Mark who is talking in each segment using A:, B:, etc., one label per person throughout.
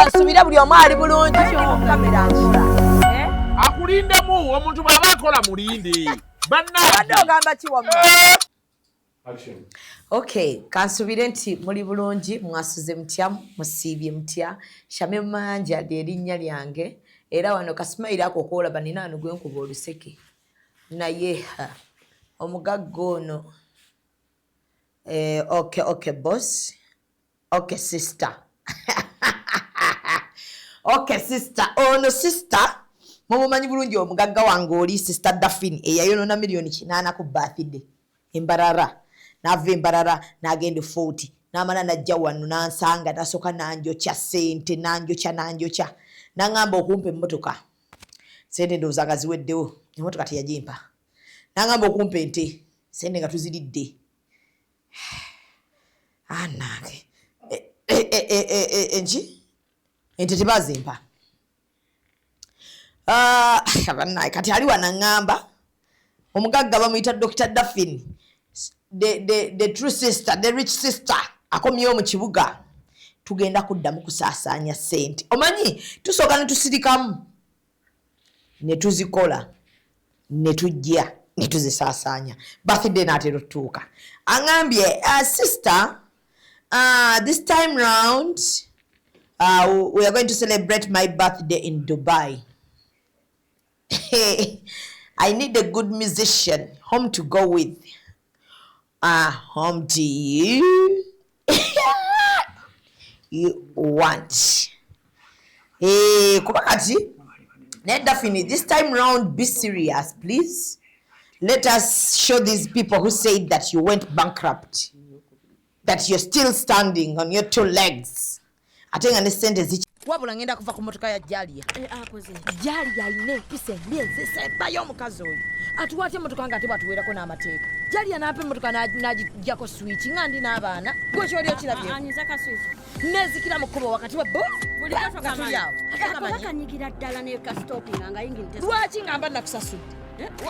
A: kansubira buli omu ali bulungi kamera nkola
B: akulindemu omuntu bw'aba akola mulinde
A: abadde ogamba kiwamma
C: Action.
A: Okay, kansubire nti muli bulungi mwasuze mutya musiibye mutya Shame Manja ly'erinnya lyange era wano kasimayiro ako okwolaba nina wano gwe nkuba oluseke naye omugagga ono okay boss okay sister okay sister ono sister mumumanyi bulungi omugagga wange oli sister Daphne eyayonona milioni 8 ku birthday embarara nava embarara nagenda 40 namala najja wano nansanga nasoka nanjokya sente nanjokya nangamba okumpa emmotoka sente ndowooza nga ziweddewo emmotoka teyagimpa nangamba okumpa ente sente nga tuziridde anange enki ente tebazimpa abanaye kati ali wanangamba omugagga bamuyita Dr. Daphne the true sister, the rich sister akomyewo mu kibuga tugenda kuddamu kusaasanya sente omanyi tusooka ne tusirikamu ne tuzikola ne tujja ne tuzisaasanya birthday n'atera tutuuka angambye sister this time round we are going to celebrate my birthday in Dubai. I need a good musician home to go with. Home to you. You want. Kubakati. Let Daphne, this time round, be serious, please. Let us show these people who said that you went bankrupt, that you're still standing on your 2 legs. I think understand this. Wabula ngenda kuva ku motoka ya Jalia.
D: Akoze.
A: Jalia ine empisa emyezi esembayo omukazi oyo. Atuwate motoka nga ate batuweerako n'amateeka. Jalia n'apa motoka n'agijjako switch nga ndi n'abaana. Gwe kyoli okirabye.
D: Anyiza ka switch.
A: Nezikira mu kkubo wakati wa bo.
D: Buli kato kamanyawo. Akanyigira ddala ne ka stopping nga yingirite.
A: Lwaki ngamba nakusasudde?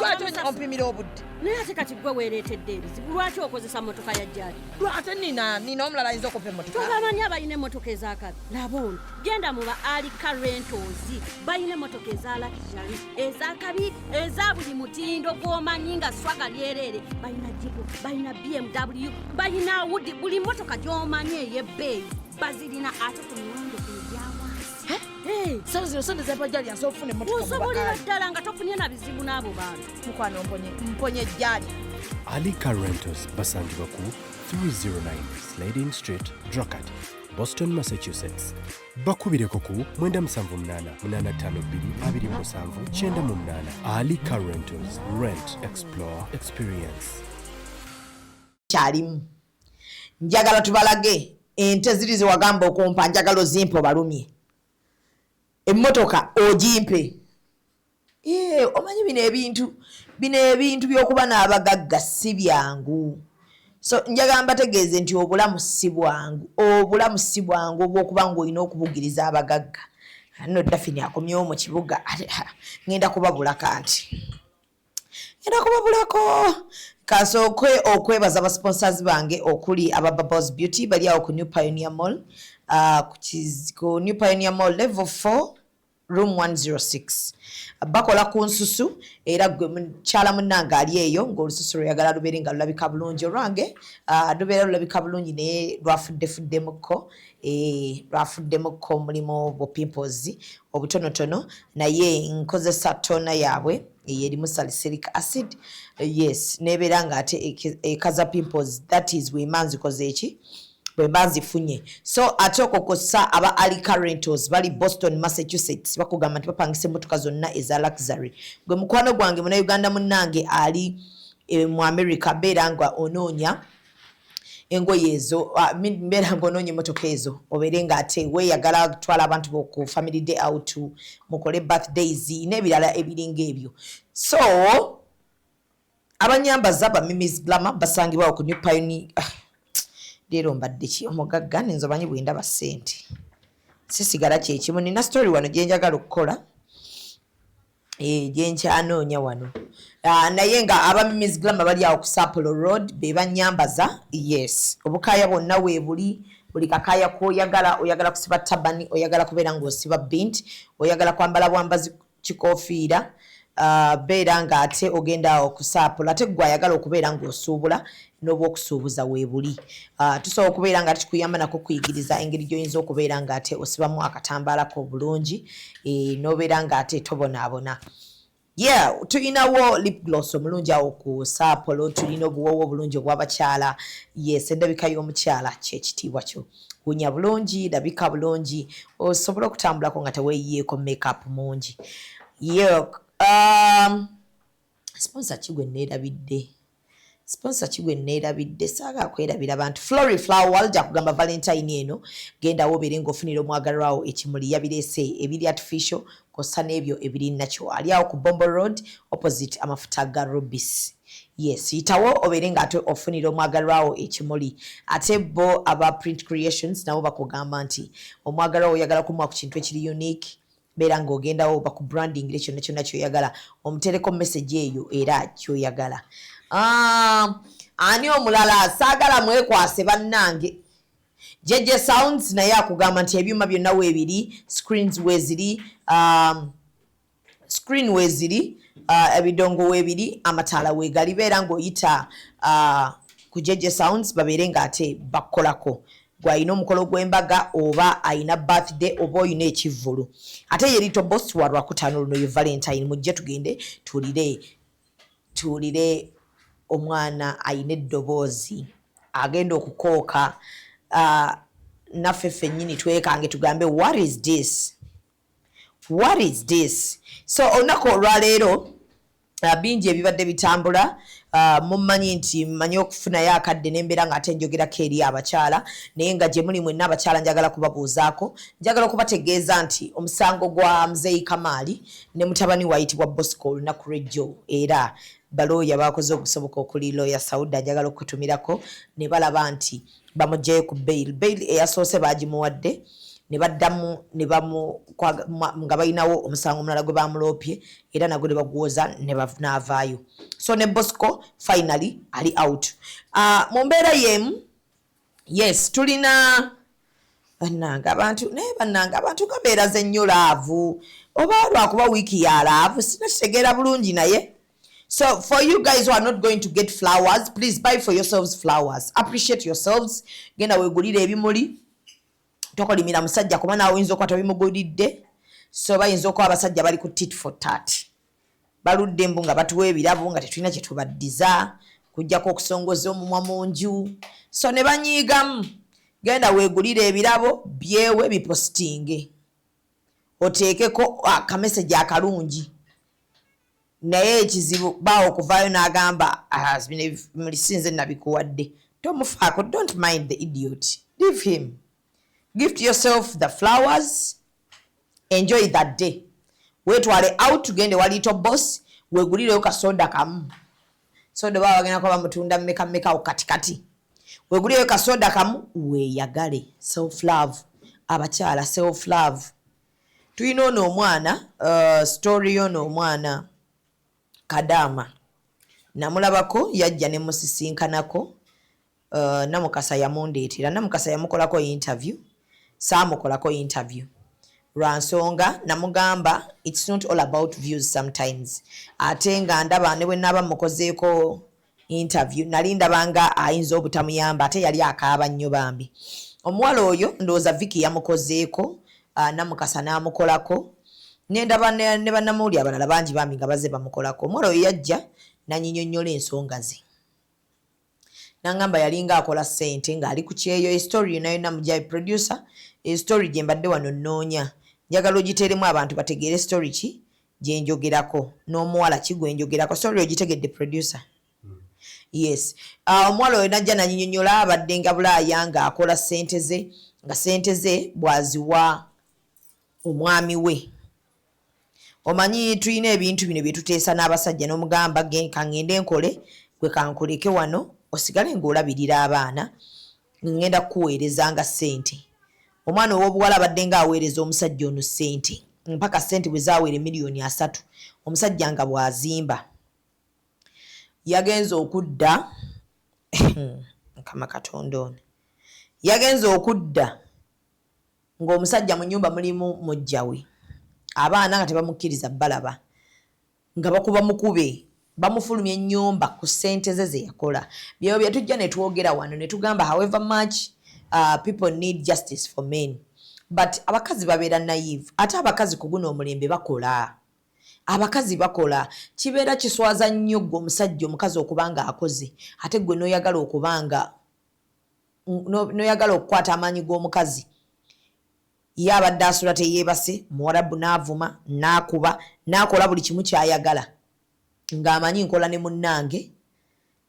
A: Lwaki ompimira obudde?
D: Naye ate kati gwe weereetedde ebizibu. Lwaki okozesa motoka ya Jalia?
A: Lwate nina omulala ayinza okupa emmotoka.
D: Tobamanyi abalina emmotoka ez'akabi. Laba ono. Genda mu ba Alika Rentals. Balina emmotoka eza luxury, ez'akabi, eza buli mutindo gw'omanyi nga swaga lyereere. Balina Jeep, balina BMW, balina Audi, buli mmotoka gy'omanyi ey'ebbeeyi. Bazirina ate ku miwendo egya wansi.
A: Sawa sonde za Jalia nso ofune emmotoka.
D: Osobolera ddala nga tofunye na bizibu n'abo bantu.
A: Mukwano mponye Jalia.
E: Alika Rentals basangibwa ku 309 Slade Street, Drogheda, Boston, Massachusetts. Bakubireko ku 978-852-277-98. Alika Rentals. Rent, explore, experience.
A: Kyalimu. Njagala tubalage ente ziri ziwagamba okumpa njagala ozimpe obalumye. Emmotoka ogimpe. Omanyi bino ebintu by'okuba n'abagagga si byangu. So njagala mbategeeze nti obulamu si bwangu obw'okuba ng'olina okubugiriza abagagga. Nno Daphne akomyewo mu kibuga ngenda kubabulako anti. Kasooke okwebaza abasponsors bange okuli Abababos Beauty bali awo ku New Pioneer Mall. Ku New Pioneer Mall level 4 room 106. Bakola ku nsusu era gwe mukyala munnange ali eyo ng'olususu lweyagala lubeere nga lulabika bulungi olwange lubeera lulabika bulungi naye lwafuddemuko mulimu bupimples obutonotono naye nkozesa tona yaabwe eyerimu salicylic acid yes nebeera nga ate ekaza pimples that is wemanzikoze eki bwebanzifunye so ate okokosa aba Alika Rentals bali Boston, Massachusetts bakugamba nti bapangisa emmotoka zonna eza luxury gwe mukwano gwange muna Uganda munnange ali mu America beera nga onoonya engoye ezo mbeera nga onoonya emmotoka ezo obeere nga ate weeyagala kutwala abantu boku family day out mukole birthdays n'ebirala ebiringa ebyo so abanyambaza ba Mimi's Glamour basangibwa ku New Pioneer Lero mbadde ki omugagga nenzo banyi bwenda ba sente sisigala kyekimu nina story wano gyenjagala okukola gyenkyanoonya wano naye nga aba Mimi's Glamour bali awo ku Sapolo Road be banyambaza yes obukaya bonna we buli kakaya oyagala kusiba tabani, oyagala kubeera ng'osiba bint, oyagala kwambala bwambazi kikofiira, beera ng'ate ogenda okusaapula ate gwe ayagala okubeera ng'osuubula n'obwokusuubuza weebuli. Tusobola okubeera nga tukuyamba nako kuyigiriza engeri gy'oyinza okubeera ng'ate osibamu akatambaalako obulungi n'obeera ng'ate tobonaabona. Yeah, tulinawo lip gloss omulungi awo ku saapolo, tulina obuwoowo obulungi obw'abakyala. Yes, endabika y'omukyala kyekitiibwa kyo. Wunya bulungi, labika bulungi, osobola okutambulako nga teweeyiyeeko makeup mungi. Yeah, sponsor kigwe neerabidde saaga kwerabira abantu. Flory Flower alja kugamba Valentine eno genda wobeere ng'ofunira omwagalwawo ekimuli yabireese ebiri artificial kosa n'ebyo ebiri nakyo. Ali awo ku Bombo Road opposite amafuta ga Rubis. Yes, yitawo obeere ng'ate ofunira omwagalwawo ekimuli. Ate bo aba Print Creations nabo bakugamba nti omwagalwawo oyagala kumuwa ku kintu ekiri unique, beera ng'ogendawo baku branding ekyo kyonna ky'oyagala omutereko message eyo era ky'oyagala. Ani omulala saagala mwekwase bannange. JJ Sounds naye akugamba nti ebyuma byonna weebiri, screens weeziri, screen weeziri, ebidongo weebiri, amataala weegali. Beera ng'oyita ku JJ Sounds babeere ng'ate bakolako. Gwayina omukolo gw'embaga oba ayina birthday oba oyina ekivvulu. Ate ye Little Boss wa Lwakutaano luno ye Valentine, mujje tugende tuwulire omwana ayina eddoboozi agenda okukooka, naffe ffennyini twekange tugambe what is this. So olunaku olwaleero bingi ebibadde bitambula. Mumanyi nti mmanyi okufunayo akadde n'embeera ng'ate njogerako eri abakyala, naye nga gye muli mwenna abakyala njagala kubabuuzaako, njagala okubategeeza nti omusango gwa Muzeeyi Kamaali ne mutabani wayitibwa Bosco olunaku lw'ejjo, era balooya bakoze okusoboka okuli looya Sauda njagala okutumirako ne balaba nti bamuggyeyo ku bail eyasoose baagimuwadde ne baddamu ne nga balinawo omusango omulala gwe bamuloopye era nagwo ne baguwoza ne banaavaayo. So ne Bosco finally ali out. Mu mbeera y'emu, yes, tulina bannanga abantu gabeeraze nnyo laavu oba lwakuba wiiki ya laavu sinakitegeera bulungi naye. So for you guys who are not going to get flowers, please buy for yourselves flowers. Appreciate yourselves. Genda weegulire ebimuli. Tokolimira musajja kuba naawe oyinza okukwata bimugulidde. So bayinza okuba abasajja bali ku tit for tat. Baludde mbu nga batuwa ebirabo nga tetulina kye tubaddiza, kujjako okusongoza omumwa mu nju. So ne banyiigamu. Genda weegulire ebirabo byewe bipositinge. Oteekeko akameseji akalungi. Naye ekizibu baawo okuvaayo n'agamba mulisinze nabikuwadde. Tomufaako, don't mind the idiot. Leave him. Gift yourself the flowers. Enjoy that day. Weetwale out tugende wa Little Boss, weegulireyo kasoda kamu. Soda baba bagenda kuba bamutunda mmeka katikati. Weegulireyo kasoda kamu weeyagale. Self love. Abakyala self love. Tuyina ono omwana, story yono omwana Kadama. Namulabako yajja ne musisinkanako. Namukasa yamundeetera. Namukasa yamukolako interview. Saamukolako interview. Lwansonga namugamba it's not all about views sometimes. Ate nga ndaba ne bwe naba mukozeeko interview nali ndabanga ayinza obutamuyamba ate yali akaaba nnyo bambi. Omuwala oyo ndowooza Vicky yamukozeeko, Namukasa n'amukolako. Nendaba ne bannamawulire abalala bangi bambi nga bazze bamukolako. Omuwala oyo yajja nanyinyonnyola ensonga ze. Nangamba yalinga akola ssente ng'ali ku kyeyo story yonna mujja producer, story gye mbadde wano nnoonya. Njagala ogiteeremu abantu bategeere story ki gye njogerako n'omuwala ki gwe njogerako. Story ogitegedde producer? Yes. Omuwala oyo najja nanyinyonnyola abadde nga Bulaaya ng'akola ssente ze, nga ssente ze bwaziwa omwami we. Omanyi tulina ebintu bino bye tuteesa n'abasajja n'omugamba kaŋŋende nkole gwe kankuleke wano osigale ng'olabirira abaana ngenda kukuweereza nga ssente. Omwana ow'obuwala abadde ng'aweereza omusajja ono ssente mpaka ssente bwe zaawera $3,000,000 omusajja nga bw'azimba. Yagenze okudda Mukama Katonda ono yagenze okudda ng'omusajja mu nnyumba mulimu mujjawe abaana nga tebamukkiriza balaba nga bakuba mukube bamufulumya ennyumba ku ssente ze yakola byo bye tujja ne twogera wano ne tugamba however much people need justice for men but abakazi babeera naive ate abakazi ku guno omulembe bakola abakazi bakola kibeera kiswaza nnyo gwe omusajja omukazi okubanga akoze ate gwe n'oyagala okubanga n'oyagala okukwata amaanyi g'omukazi ye abadde asula teyeebase muwarabu n'avuma n'akuba n'akola buli kimu ky'ayagala ng'amanyi nkola ne munnange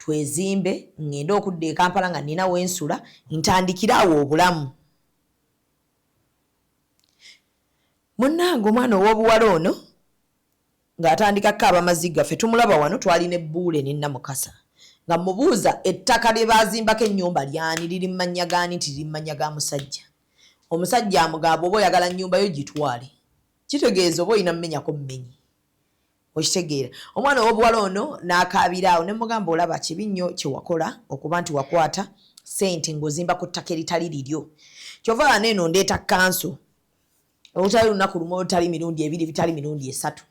A: twezimbe ngenda okudda e Kampala nga nina wensula ntandikira awo obulamu munnange omwana ow'obuwala ono ng'atandika kkaaba amaziga ffe tumulaba wano twalina ebbuule ne Namukasa nga mubuuza ettaka lye baazimbako ennyumba lyani liri mu mannya gaani nti liri mu mannya ga musajja omusajja amugamba oba oyagala nnyumba yo gitwale kitegeeza oba olina mmenyako mmenyi okitegeera omwana ow'obuwala ono n'akaabiraawo ne mugamba olaba kibi nnyo kyewakola okuba nti wakwata ssente ng'ozimba ku ttaka eritali liryo kyova neeno ndeeta kanso olutali lunaku lumu olutali mirundi ebiri bitali mirundi esatu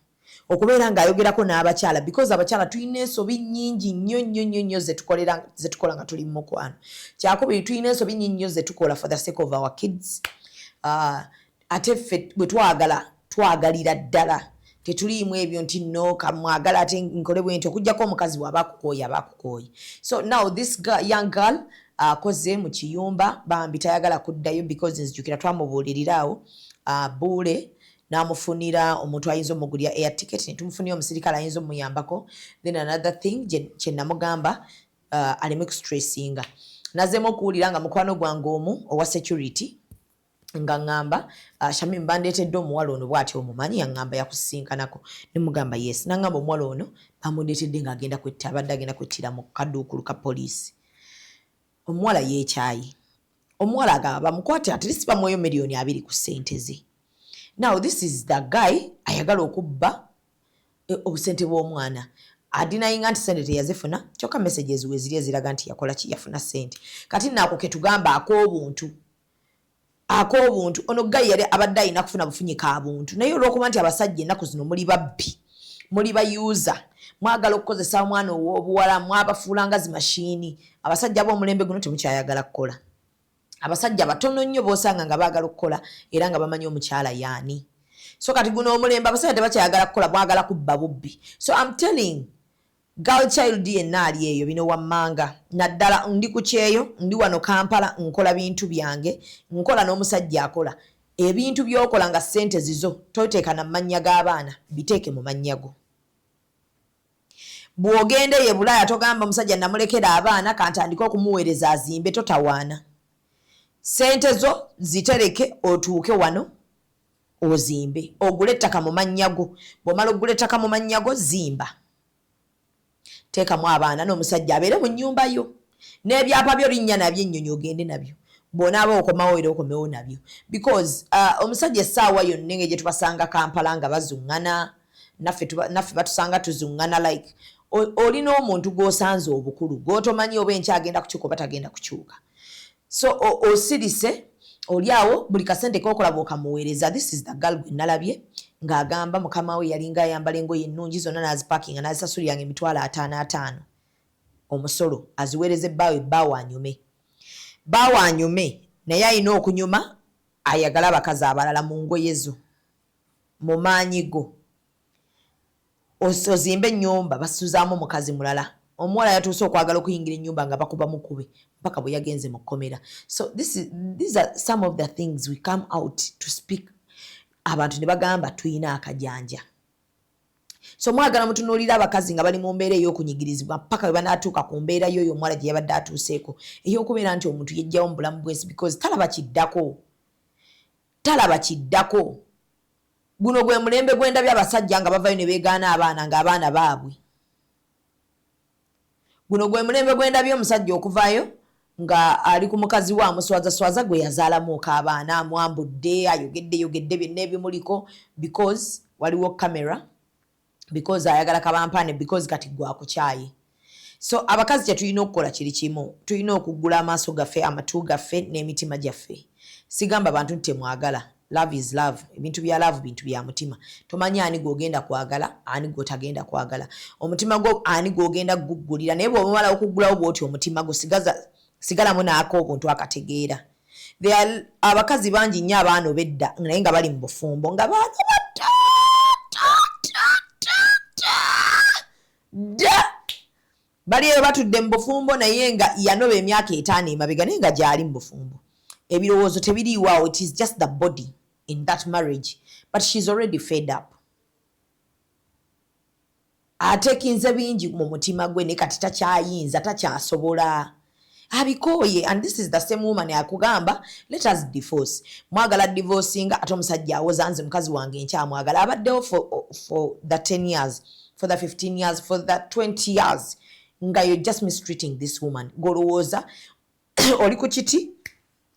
A: okubeera ng'ayogerako n'abakyala because abakyala tulina ensobi nnyingi nnyo zetukola nga tuli mu mukwano kyakubiri tulina ensobi nnyingi nnyo zetukola for the sake of our kids ate ffe bwe twagalira ddala tetuliimu ebyo nti no kamwagala ate nkole bwe nti okuggyako omukazi bw'aba akukooye so now this young girl akoze mu kiyumba bambi tayagala kuddayo because nzijukira twamubuulirirawo buule n'amufunira omuntu ayinza omugulya air ticket ne tumufunira omusirikale ayinza omuyambako then another thing kye namugamba aleme kustressinga nazeemu okuwulira nga mukwano gwange omu owa security nga ngamba Shamim bandeetedde omuwala ono bw'ati omumanyi yaŋŋamba yakusinkanako ne mugamba yes naŋŋamba omuwala ono bamundeetedde ng'agenda kwetta abadde agenda kwettira mu kaduukulu ka poliisi omuwala yeekyayi omuwala agamba bamukwate at least bamuweeyo $2,000,000 ku ssente ze. Now this is the guy ayagala okubba obusente bw'omwana adinayinga nti sente teyazifuna kyokka messages we ziri eziraga nti yakola ki yafuna ssente kati naako ke tugamba ak'obuntu ono guy yali abadde ayina kufuna bufunyika abuntu naye olw'okuba nti abasajja ennaku zino muli babbi muli bayuza mwagala okukozesa omwana ow'obuwala mwabafuula nga zimashini abasajja b'omulembe guno temukyayagala kukola abasajja batono nnyo b'osanga nga baagala okukola era nga bamanyi omukyala yaani so kati guno omulembe abasajja tebakyayagala kukola mwagala kubba bubbi so I'm telling girl child yenna ali eyo bino wammanga naddala ndi ku kyeyo ndi wano Kampala nkola bintu byange nkola n'omusajja akola ebintu by'okola nga ssente zizo toteeka na mannya g'abaana biteeke mu mannya go bw'ogende ye Bulaaya togamba omusajja namulekera abaana kantandika okumuweereza azimbe totawaana ssente zo zitereke otuuke wano ozimbe ogule ettaka mu mannya go bw'omala ogula ettaka mu mannya go zimba teekamu abaana n'omusajja abeere mu nnyumba yo n'ebyapa byo linnya nabyo ennyonyi ogende nabyo bw'onaaba okomawo era okomewo nabyo because omusajja essaawa yonna engeri gye tubasanga Kampala nga bazuŋŋana naffe batusanga tuzuŋŋana like olina omuntu gw'osanze obukulu gw'otomanyi oba enkya agenda kukyuka oba tagenda kukyuka so osirise oli awo buli kasente k'okola bw'okamuweereza this is the girl gwe nalabye ng'agamba mukama we yalinga ayambala engoye ennungi zonna n'azipakinga n'azisasuliranga $50,000 omusolo aziweereze ebbaawo anyume naye alina okunyuma ayagala abakazi abalala mu ngoye zo mu maanyi go ozimba ennyumba basuzaamu omukazi mulala omuwala yatuuse okwagala okuyingira ennyumba nga bakuba mukube mpaka bwe yagenze mu kkomera so these are some of the things we come out to speak abantu ne bagamba tuyina akajanja so mwagala mutunuulira abakazi nga bali mu mbeera ey'okunyigirizibwa mpaka bwe banaatuuka ku mbeera y'oyo omuwala gye yabadde atuuseeko ey'okubeera nti omuntu yejjawo mu bulamu bwensi because talaba kiddako guno gwe mulembe gw'endabye abasajja nga bavayo ne beegaana abaana ng'abaana baabwe guno gwe mulembe gw'endabye omusajja okuvaayo nga ali ku mukazi wa amuswaza gwe yazaalamu abaana amwambudde ayogedde byonna ebimuliko because waliwo camera because ayagala kabampane because kati gwakukyaye So abakazi kyetulina okukola kiri kimu, tulina okugula amaaso gaffe, amatu gaffe n'emitima gyaffe. Sigamba bantu nti temwagala. Love is love. Ebintu bya love bintu bya mutima. Tomanyi ani gwogenda kwagala, ani gwotagenda kwagala. Omutima gwo ani gwogenda guggulira, naye bw'omala okuggulawo bw'oti omutima gwo sigalamu naako obuntu akategeera. Abakazi bangi nnyo abaana obedda naye nga bali mu bufumbo nga baana da bali eyo batudde mu bufumbo naye nga yanoba emyaka 5 emabega naye nga gyali mu bufumbo. Ebirowoozo tebiriiwaawo. It is just the body in that marriage, but she's already fed up. Atekinze bingi mu mutima gwe ne kati takyayinza takyasobola abikooye. And this is the same woman yakugamba let us divorce. Mwagala divorcinga ate omusajja awoza nze mukazi wange nkyamwagala. Abaddewo for the 10 years, for the 15 years, for the 20 years nga you're just mistreating this woman. Golowooza oli ku kiti,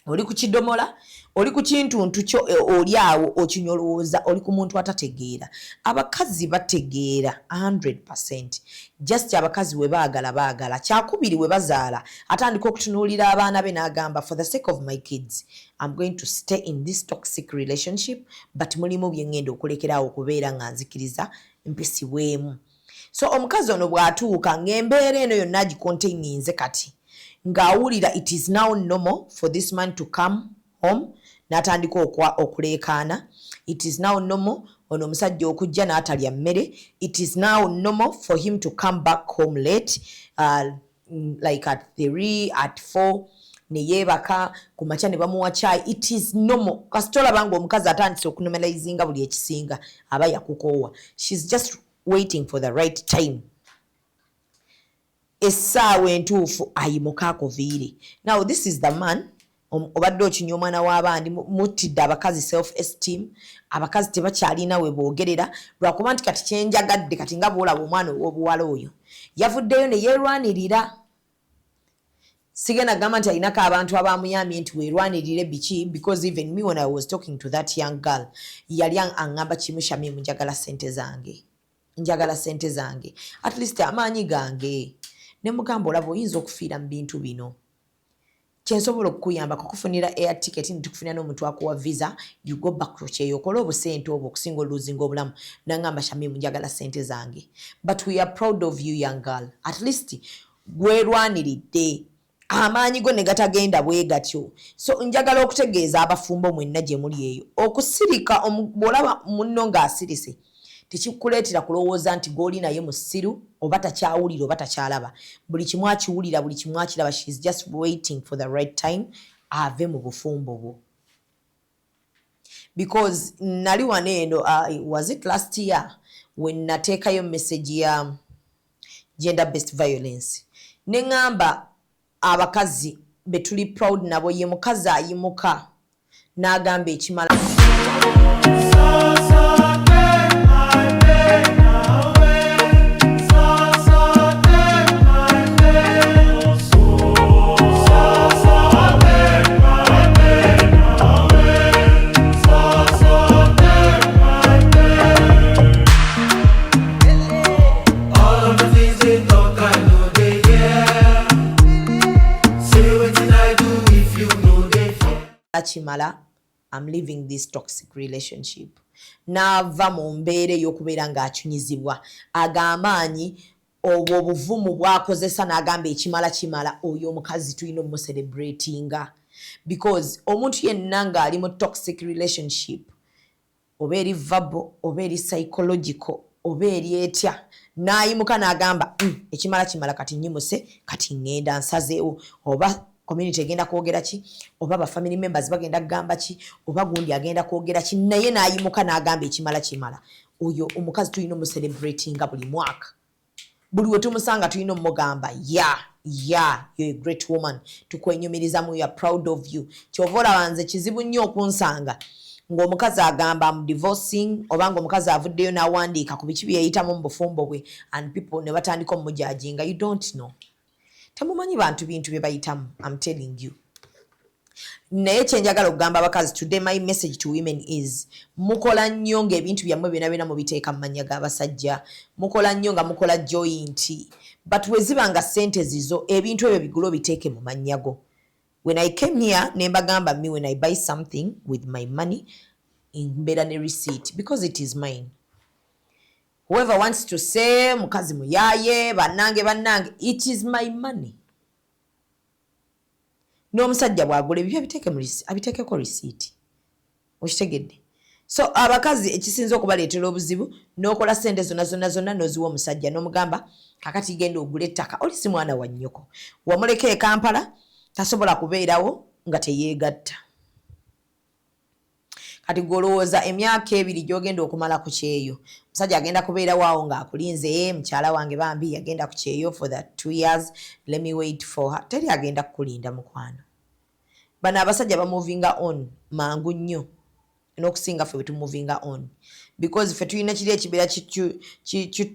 A: oli ku kidomola, oli ku kintuntu kyo, oli awo okinyolowooza, oli ku muntu atategeera. Abakazi bategeera 100%. Just abakazi we baagala kyakubiri we bazaala atandika okutunuulira abaana be n'agamba for the sake of my kids I'm going to stay in this toxic relationship, but mulimu bye ngenda okulekeraawo okubeera nga nzikiriza mpisibwemu. So omukazi ono bw'atuuka ng'embeera eno yonna agicontaininze kati ng'awulira it is now normal for this man to come home n'atandika okuleekaana. It is now normal ono omusajja okujja n'atalya mmere. It is now normal for him to come back home late, like at 3, at 4 ne yeebaka ku makya ne bamuwa chai. It is normal. Kasitola bangu omukazi atandise okunomalizinga buli ekisinga aba yakukoowa. She's just waiting for the right time. Essaawa entuufu ayimukaako viiri. Now this is the man obadde okinya omwana w'abandi muttidde abakazi self esteem. Abakazi tebakyalina we boogerera lwakuba nti kati kyenjagadde kati nga bwolaba omwana ow'obuwala oyo yavuddeyo ne yeerwanirira. Sigenda gamba nti alinako abantu abamuyambye nti weerwanirire biki, because even me when I was talking to that young girl yali aŋŋamba kimu Shamimu njagala ssente zange at least amaanyi gange. Ne mugamba olaba oyinza okufiira mu bintu bino. Kyensobola okukuyamba kukufunira air ticket nitukufunira n'omuntu akuwa visa, you go back to kyeyo okola obusente obwo okusinga oluzinga obulamu. Nangamba Shamimu njagala ssente zange. But we are proud of you young girl. At least gwerwaniridde. Amaanyi go ne gatagenda bwe gatyo. So njagala okutegeeza abafumbo mwenna gye muli eyo. Okusirika bw'olaba munno ng'asirise tekikuleetera kulowooza nti g'oli naye musiru oba takyawulira oba takyalaba. Buli kimu akiwulira, buli kimu akiraba. She's just waiting for the right time ave mu bufumbo bwo. Because nali wano eno, was it last year when nateekayo message ya gender based violence. Ne ngamba abakazi betuli proud nabo ye mukazi ayimuka n'agamba ekimala. Chimala, I'm leaving this toxic relationship. Nava mu mbeera y'okubeera ng'akyunyizibwa. Agamaanyi obwo obuvumu bw'akozesa n'agamba ekimala oyo omukazi tulina omuselebratinga. Because omuntu yenna ng'ali mu toxic relationship, oba eri verbal, oba eri psychological, oba eri etya, n'ayimuka n'agamba ekimala kati nnyimuse, kati ngenda nsazeewo, oba community egenda kwogera ki, oba ba family members bagenda kugamba ki, oba gundi agenda kwogera ki, naye n'ayimuka n'agamba ekimala. Oyo omukazi tulina omuselebratinga buli mwaka. Buli we tumusanga tulina omugamba yeah, you're a great woman. Tukwenyumiriza mu, you are proud of you. Kyova olaba nze kizibu nnyo okunsanga ng'omukazi agamba I'm divorcing, oba ng'omukazi avuddeyo n'awandiika ku biki bye yayitamu mu bufumbo bwe and people ne batandika omujajinga. You don't know. Temumanyi bantu bintu bye bayitamu. I'm telling you. Naye kyenjagala okugamba abakazi, today my message to women is mukola nnyo ng'ebintu byammwe byonna byonna mubiteeka mu mannya g'abasajja. Mukola nnyo nga mukola joint. but wezibanga sente zizo ebintu ebyo bigulo biteeke mu mannyago. When I came here nembagamba me when I buy something with my money mbeera ne receipt because it is mine. Whoever wants to say mukazi muyaye bannange it is my money. N'omusajja bw'agula ebyo abiteekeko receipt. Okitegedde? So abakazi ekisinza okubaleetera obuzibu n'okola sente zonna n'oziwa omusajja n'omugamba kakati genda ogula ettaka oli si mwana wa nnyoko. Wamuleka e Kampala tasobola kubeerawo nga teyeegatta. Kati golowooza emyaka 2 gy'ogenda okumala ku kyeyo. Musajja agenda kubeerawo awo ng'akulinze mukyala wange bambi yagenda ku kyeyo for that 2 years. Let me wait for her. Teri agenda kukulinda mukwano. Bano abasajja bamovinga on mangu nnyo. N'okusinga ffe bwe tumuvinga on. Because ffe tulina kiri ekibeera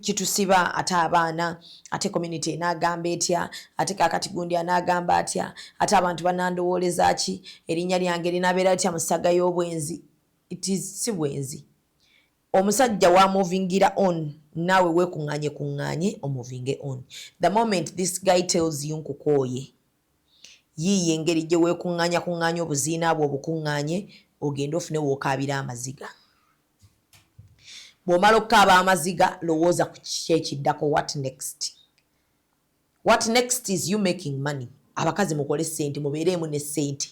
A: kitusiba ate abaana, ate community enaagamba etya, ate kakati gundi anaagamba atya, ate abantu banandowooleza ki, erinnya lyange linaabeera litya mu ssaga y'obwenzi. It is si bwenzi. Omusajja wamovingira on, naawe weekuŋŋaanye omuvinge on. The moment this guy tells you nkukooye, yiiye engeri gye weekuŋŋaanya obuziina bwo obukuŋŋaanye, ogenda ofune wookaabira amaziga. Bw'omala okukaaba amaziga lowooza ku kiki ekiddako. What next? What next is you making money. Abakazi mukole ssente mubeereemu ne ssente.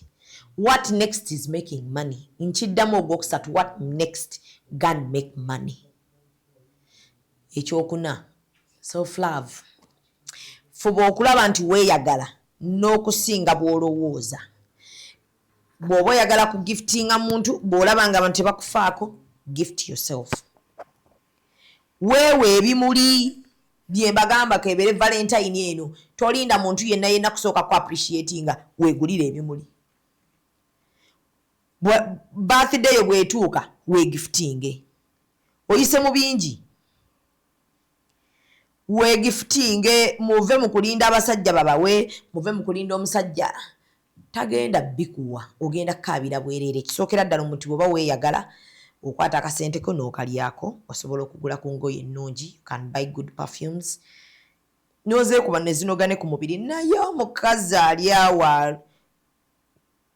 A: What next is making money. Nkiddamu ogwokusatu. What next? Go and make money. Ekyokuna self love. Fuba okulaba nti weeyagala n'okusinga bw'olowooza. Bw'oba oyagala ku giftinga muntu bw'olaba nga abantu tebakufaako, gift yourself. Weewe ebimuli bye mbagamba kebeere Valentine eno tolinda muntu yenna kusooka ku appreciatinga weegulire ebimuli. Birthday bw'etuuka weegiftinge. Oyise mu bingi weegiftinge. Muve mu kulinda abasajja babawe, muve mu kulinda omusajja tagenda bikuwa, ogenda kaabira bwereere. Kisookera ddala omuntu bw'oba weeyagala okwata akasente ko n'okalyako, osobola okugula ku ngoye ennungi. You can buy good perfumes. N'ozeekuba ne zinogane ku mubiri. Naye omukazi ali awo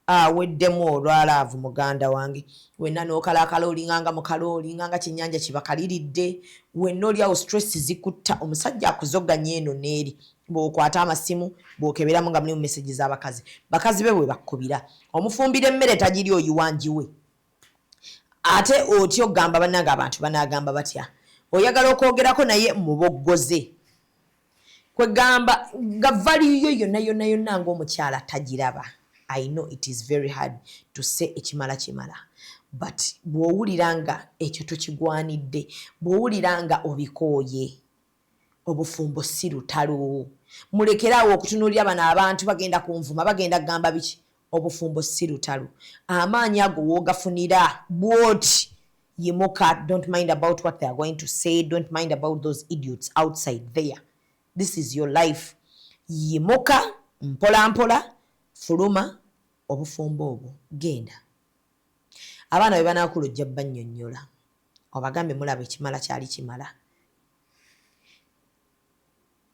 A: aweddemu olwalaavu muganda wange. Wenna n'okalaakala olinganga mu kalo, olinganga kyennyanja kibakaliridde. Wenna oli awo stress zikutta. Omusajja akuzoganya eno n'eri. Bw'okwata amasimu bw'okeberamu nga muli mu message z'abakazi. Bakazi be bwe bakkubira. Omufumbira emmere tagiri oyiwanjiwe. Ate otyo gamba bannanga abantu banaagamba batya. Oyagala okwogerako naye muboggoze. Kwe gamba gavaliyo yonna ng'omukyala tagiraba. I know it is very hard to say ekimala kimala. But bw'owulira nga ekyo tokigwanidde, bw'owulira nga obikooye, obufumbo si lutalo. Mulekeraawo okutunuulira bano abantu bagenda kunvuma, bagenda gamba biki. Obufumbo si lutalo. Amaanyi ago woogafunira bw'oti yimuka. Don't mind about what they are going to say. Don't mind about those idiots outside there. This is your life. Yimuka mpola mpola, fuluma obufumbo obwo genda. Abaana be banaakula ojja bannyonnyola obagambe mulaba ekimala kyali kimala.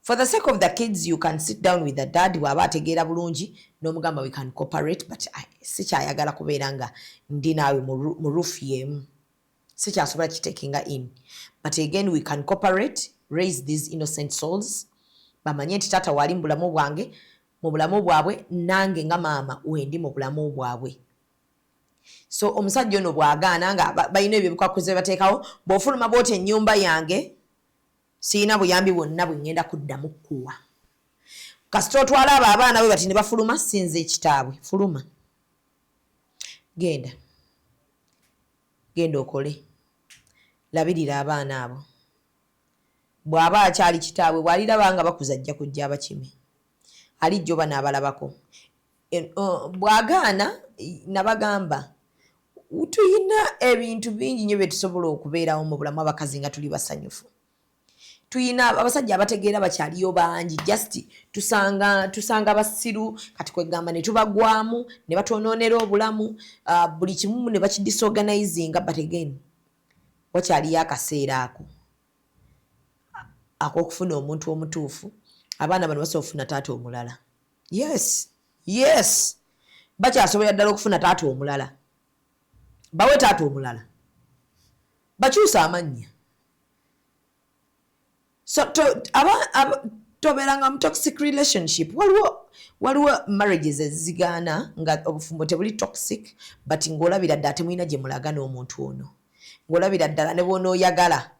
A: For the sake of the kids, you can sit down with the dad bw'aba ategeera bulungi n'omugamba we can cooperate, but sikyayagala kubeera nga ndi naawe mu roof y'emu. Sikyasobola kitekinga in. But again, we can cooperate, raise these innocent souls. Bamanye nti taata wali mu bulamu bwange, mu bulamu bwabwe, nange nga maama wendi mu bulamu bwabwe. So omusajja ono bw'agaana nga balina ebyo bikwakuze bateekawo, bw'ofuluma bw'oti ennyumba yange siina buyambi bwonna bwe ngenda kuddamu kuwa. Kasita otwala abo abaana be bati ne bafuluma, sinze ekitaabwe. Fuluma. Genda okole. Labirira abaana abo. Bw'aba akyali kitaabwe bw'aliraba nga bakuza ajja kujja abakime. Alijjo bano abalabako. Bw'agaana nabagamba tuyina ebintu bingi nnyo bye tusobola okubeerawo mu bulamu abakazi nga tuli basanyufu. Tuyina abasajja abategeera bakyaliyo bangi, just tusanga basiru kati kwegamba ne tubagwamu ne batonoonera obulamu, buli kimu ne bakidisorganizinga, but again wakyaliyo akaseera ako ak'okufuna omuntu omutuufu abaana bano basobola okufuna taata omulala. Yes bakyasobola ddala okufuna taata omulala, bawe taata omulala, bakyusa amannya. So tobeeranga mu toxic relationship. Waliwo marriages ezigaana nga obufumbo tebuli toxic but ng'olabira ddala temulina gye mulaga n'omuntu ono, ng'olabira ddala ne bw'onooyagala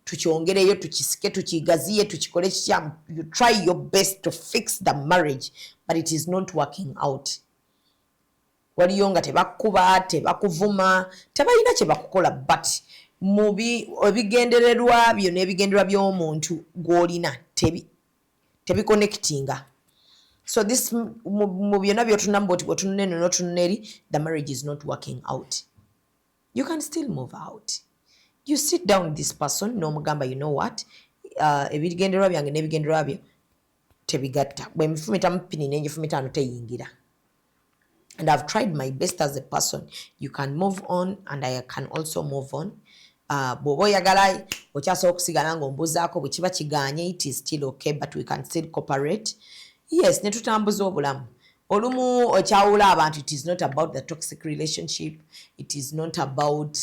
A: tukyongereyo tukisike tukigaziye tukikole kitya, you try your best to fix the marriage but it is not working out. Waliyo nga tebakuba tebakuvuma tebalina kye bakukola but ebigendererwa byo n'ebigendererwa by'omuntu gw'olina tebiconnectinga. So this mu byonna byotunamu bwoti bwetununa eno n'otununa eri, the marriage is not working out. You can still move out. You sit down with this person n'omugamba, you know what, ebigendererwa byange n'ebigendererwa byo tebigatta, bwe mifumita mu pini n'enjifumita ano teyingira. And I've tried my best as a person. You can move on and I can also move on. Bw'oba oyagala okyasobola okusigala ng'ombuzaako bwe kiba kiganye, it is still okay but we can still cooperate. Yes, ne tutambuza obulamu. Olumu okyawula abantu, it is not about the toxic relationship. It is not about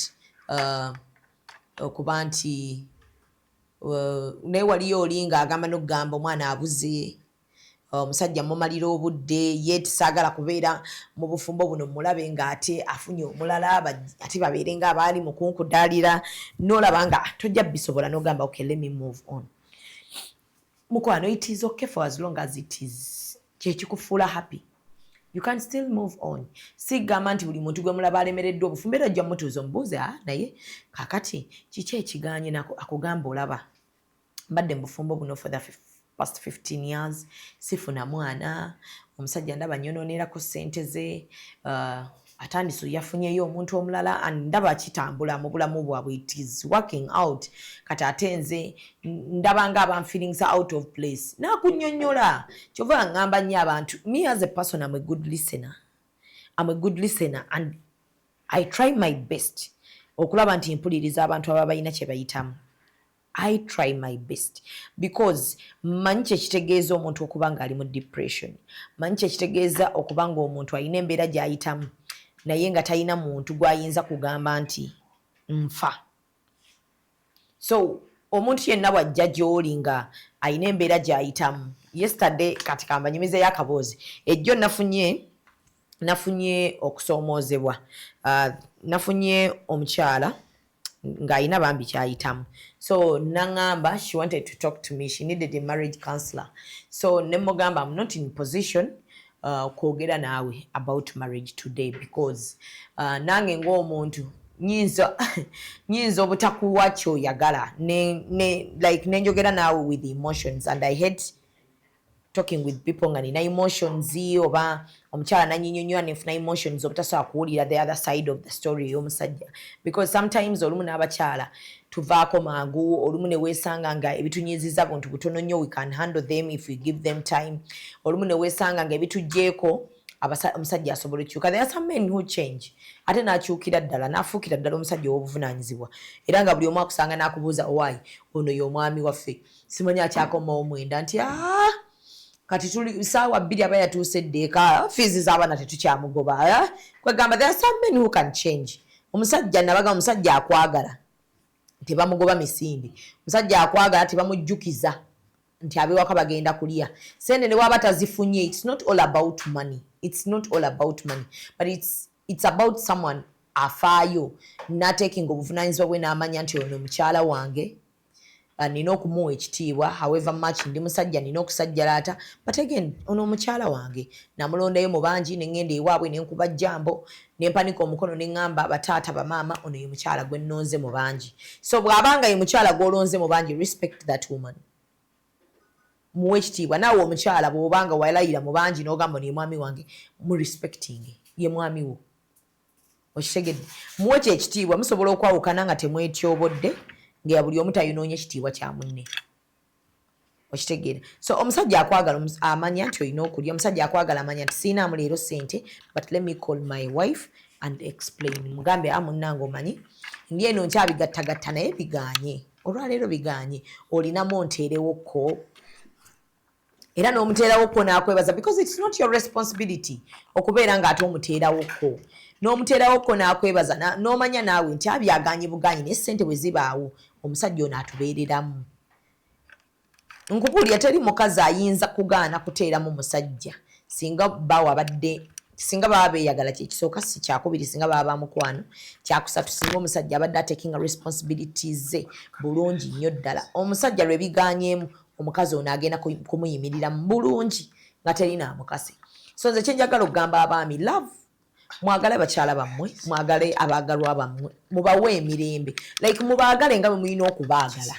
A: okuba nti naye waliyo oli ng'agamba n'okugamba omwana abuze, omusajja mumalira obudde, ye tisaagala kubeera mu bufumbo buno mulabe ng'ate afunye omulala ate babeere ng'abaali mu kunkudaalira, n'olaba nga tojja bisobola n'ogamba okay let me move on. Mukwano, it is okay for as long as it is kyekikufuula happy. You can still move on. Sigamba nti buli muntu gwe mulaba alemereddwa obufumbo era ojja mutuuza omubuuze naye kakati kiki ekiganye akugamba olaba mbadde mu bufumbo buno for the past 15 years sifuna mwana, omusajja ndaba nyononerako ssente ze, atandise yafunyeyo omuntu omulala and ndaba kitambula mu bulamu bwabwe, it is working out. Kati ate nze ndaba nga aba feelings out of place. Nakunnyonnyola kyova ngamba nnyo abantu, me as a person I'm a good listener and I try my best okulaba nti mpuliriza abantu ababa balina kye bayitamu. I try my best because manyi kyekitegeeza omuntu okuba ng'ali mu depression, manyi kyekitegeeza okuba ng'omuntu alina embeera gy'ayitamu naye nga talina muntu gw'ayinza kugamba nti nfa. So omuntu yenna bw'ajja gy'oli nga alina embeera gy'ayitamu. Yesterday kati kambanyumizeyo akaboozi, ejjo nafunye okusoomoozebwa, nafunye omukyala ng'alina bambi kyayitamu. So nangamba, she wanted to talk to me, she needed a marriage counselor. So nemugamba, I'm not in position kwogera naawe about marriage today because nange ng'omuntu nyinza obutakuwa kyoyagala like nenjogera naawe with emotions and I hate talking with people nga nina emotions oba omukyala nanyinyonyola nefuna emotions obutasobola kuwulira the other side of the story y'omusajja because sometimes olumu n'abakyala tuvaako mangu, olumu ne weesanga nga ebitunyiziza buntu butono nnyo, we can handle them if we give them time. Olumu ne weesanga nga ebitugjeeko omusajja asobola okukyuka. There are some men who change ate n'akyukira ddala n'afuukira ddala omusajja ow'obuvunaanyizibwa era nga buli omu akusanga n'akubuuza owaayi ono y'omwami waffe simanyi akyakomawo mwenda nti kati tuli saawa 2 aba yatuuse eddeeka fiizi z'abaana tetukyamugoba. Kwegamba there are some men who can change. Omusajja nabaga omusajja akwagala tebamugoba misindi, omusajja akwagala tebamujjukiza nti abewaka bagenda kulya sente ne waba tazifunye. It's not all about money, but it's about someone afaayo n'ateekinga obuvunaanyizibwa bwe n'amanya nti ono mukyala wange nina okumuwa ekitiibwa, however much ndi musajja nina okusajjalaata but again ono mukyala wange namulondayo mu bangi nengenda ewaabwe nenkuba jjambo nempanika omukono neŋŋamba bataata bamaama ono ye mukyala gwe nnonze mu bangi. So bw'abanga ye mukyala gw'olonze mu bangi, respect that woman, muwe ekitiibwa. Naawe omukyala bw'obanga walayira mu bangi n'ogamba ono ye mwami wange, mu respecting ye mwami wo, okitegedde, muwe ekitiibwa. Musobola okwawukana nga temwetyobodde nga buli omu tayinoonya ekitiibwa kya munne, okitegeera. So omusajja akwagala amanya nti olina okulya, omusajja akwagala amanya nti siinaamu leero ssente but let me call my wife and explain. Mugambe munnange omanyi ndi eno nkyabigattagatta naye biganye, olwaleero biganye, olinamu onteerewokko era n'omuteerawo ko n'akwebaza because it's not your responsibility okubeera ng'ate omuteerawo ko n'omuteerawo ko n'akwebaza n'omanya naawe nti abyaganye buganyi naye ssente bwe zibaawo omusajja ono atubeereramu. Nkubuulira teri mukazi ayinza kugaana kuteeramu musajja singa baba beeyagala kyekisooka si kyakubiri singa baba bamukwano kyakusatu singa omusajja abadde atakinga responsibilities ze bulungi nnyo ddala. Omusajja lwe bigaanyeemu omukazi ono agenda kumuyimirira mu bulungi nga terina amukase. So nze kyenjagala okugamba abaami love mwagale bakyala bammwe mwagale abaagalwa bammwe mubawe emirembe like mubaagale nga bwe mulina okubaagala.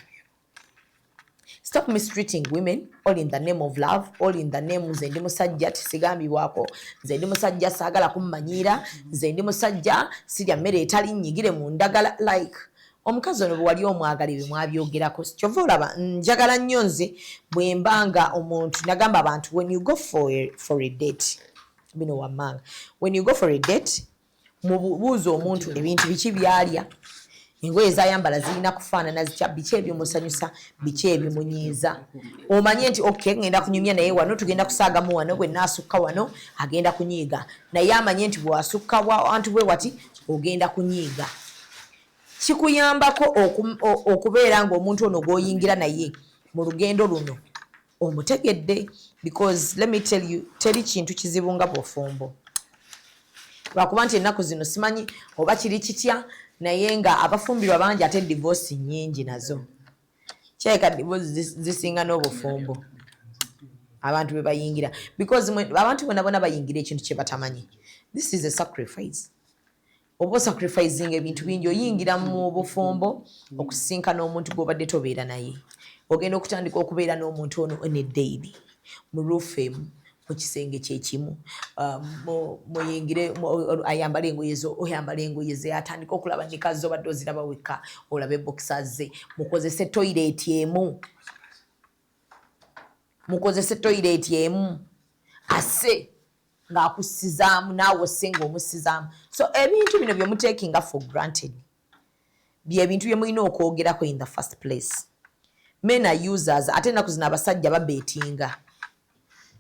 A: Stop mistreating women all in the name of love, all in the name nze ndi musajja tisigambibwako, nze ndi musajja saagala kummanyiira, nze ndi musajja sirya mmere etali nnyigire mu ndagala like omukazi ono bwe wali omwagala ebyo mwabyogerako kyova olaba njagala nnyo nze bwe mbanga omuntu nagamba abantu when you go for a date bino wammanga when you go for a date mubuuza omuntu ebintu biki byalya engoye zayambala zirina kufaanana zitya biki ebyomusanyusa biki ebimunyiiza omanye nti okay ngenda kunyumya naye wano tugenda kusaagamu wano bwe naasukka wano agenda kunyiiga naye amanye nti bw'asukka wantu bwe wati ogenda kunyiiga. Kikuyambako okubeera ng'omuntu ono gw'oyingira naye mu lugendo luno omutegedde because let me tell you teri kintu kizibu nga bufumbo lwakuba nti ennaku zino simanyi oba kiri kitya naye nga abafumbirwa bangi ate divorce nnyingi nazo kyeka divorce zisinga n'obufumbo abantu bwe bayingira because abantu bonna bayingira ekintu kye batamanyi. This is a sacrifice. Oba sacrificing ebintu bingi oyingira mu bufumbo okusinkana omuntu gw'obadde tobeera naye ogenda okutandika okubeera n'omuntu ono on a daily mu roof emu mu kisenge kyekimu muyingire ayambala engoye zo oyambala engoye ze atandika okulaba ne kazi obadde oziraba wekka olabe boxers ze mukozese toilet emu ase ng'akusizaamu naawe osenga omusizaamu. So ebintu bino bye muteekinga for granted bye bintu bye mulina okwogerako in the first place. Men are users ate ennaku zino abasajja babeetinga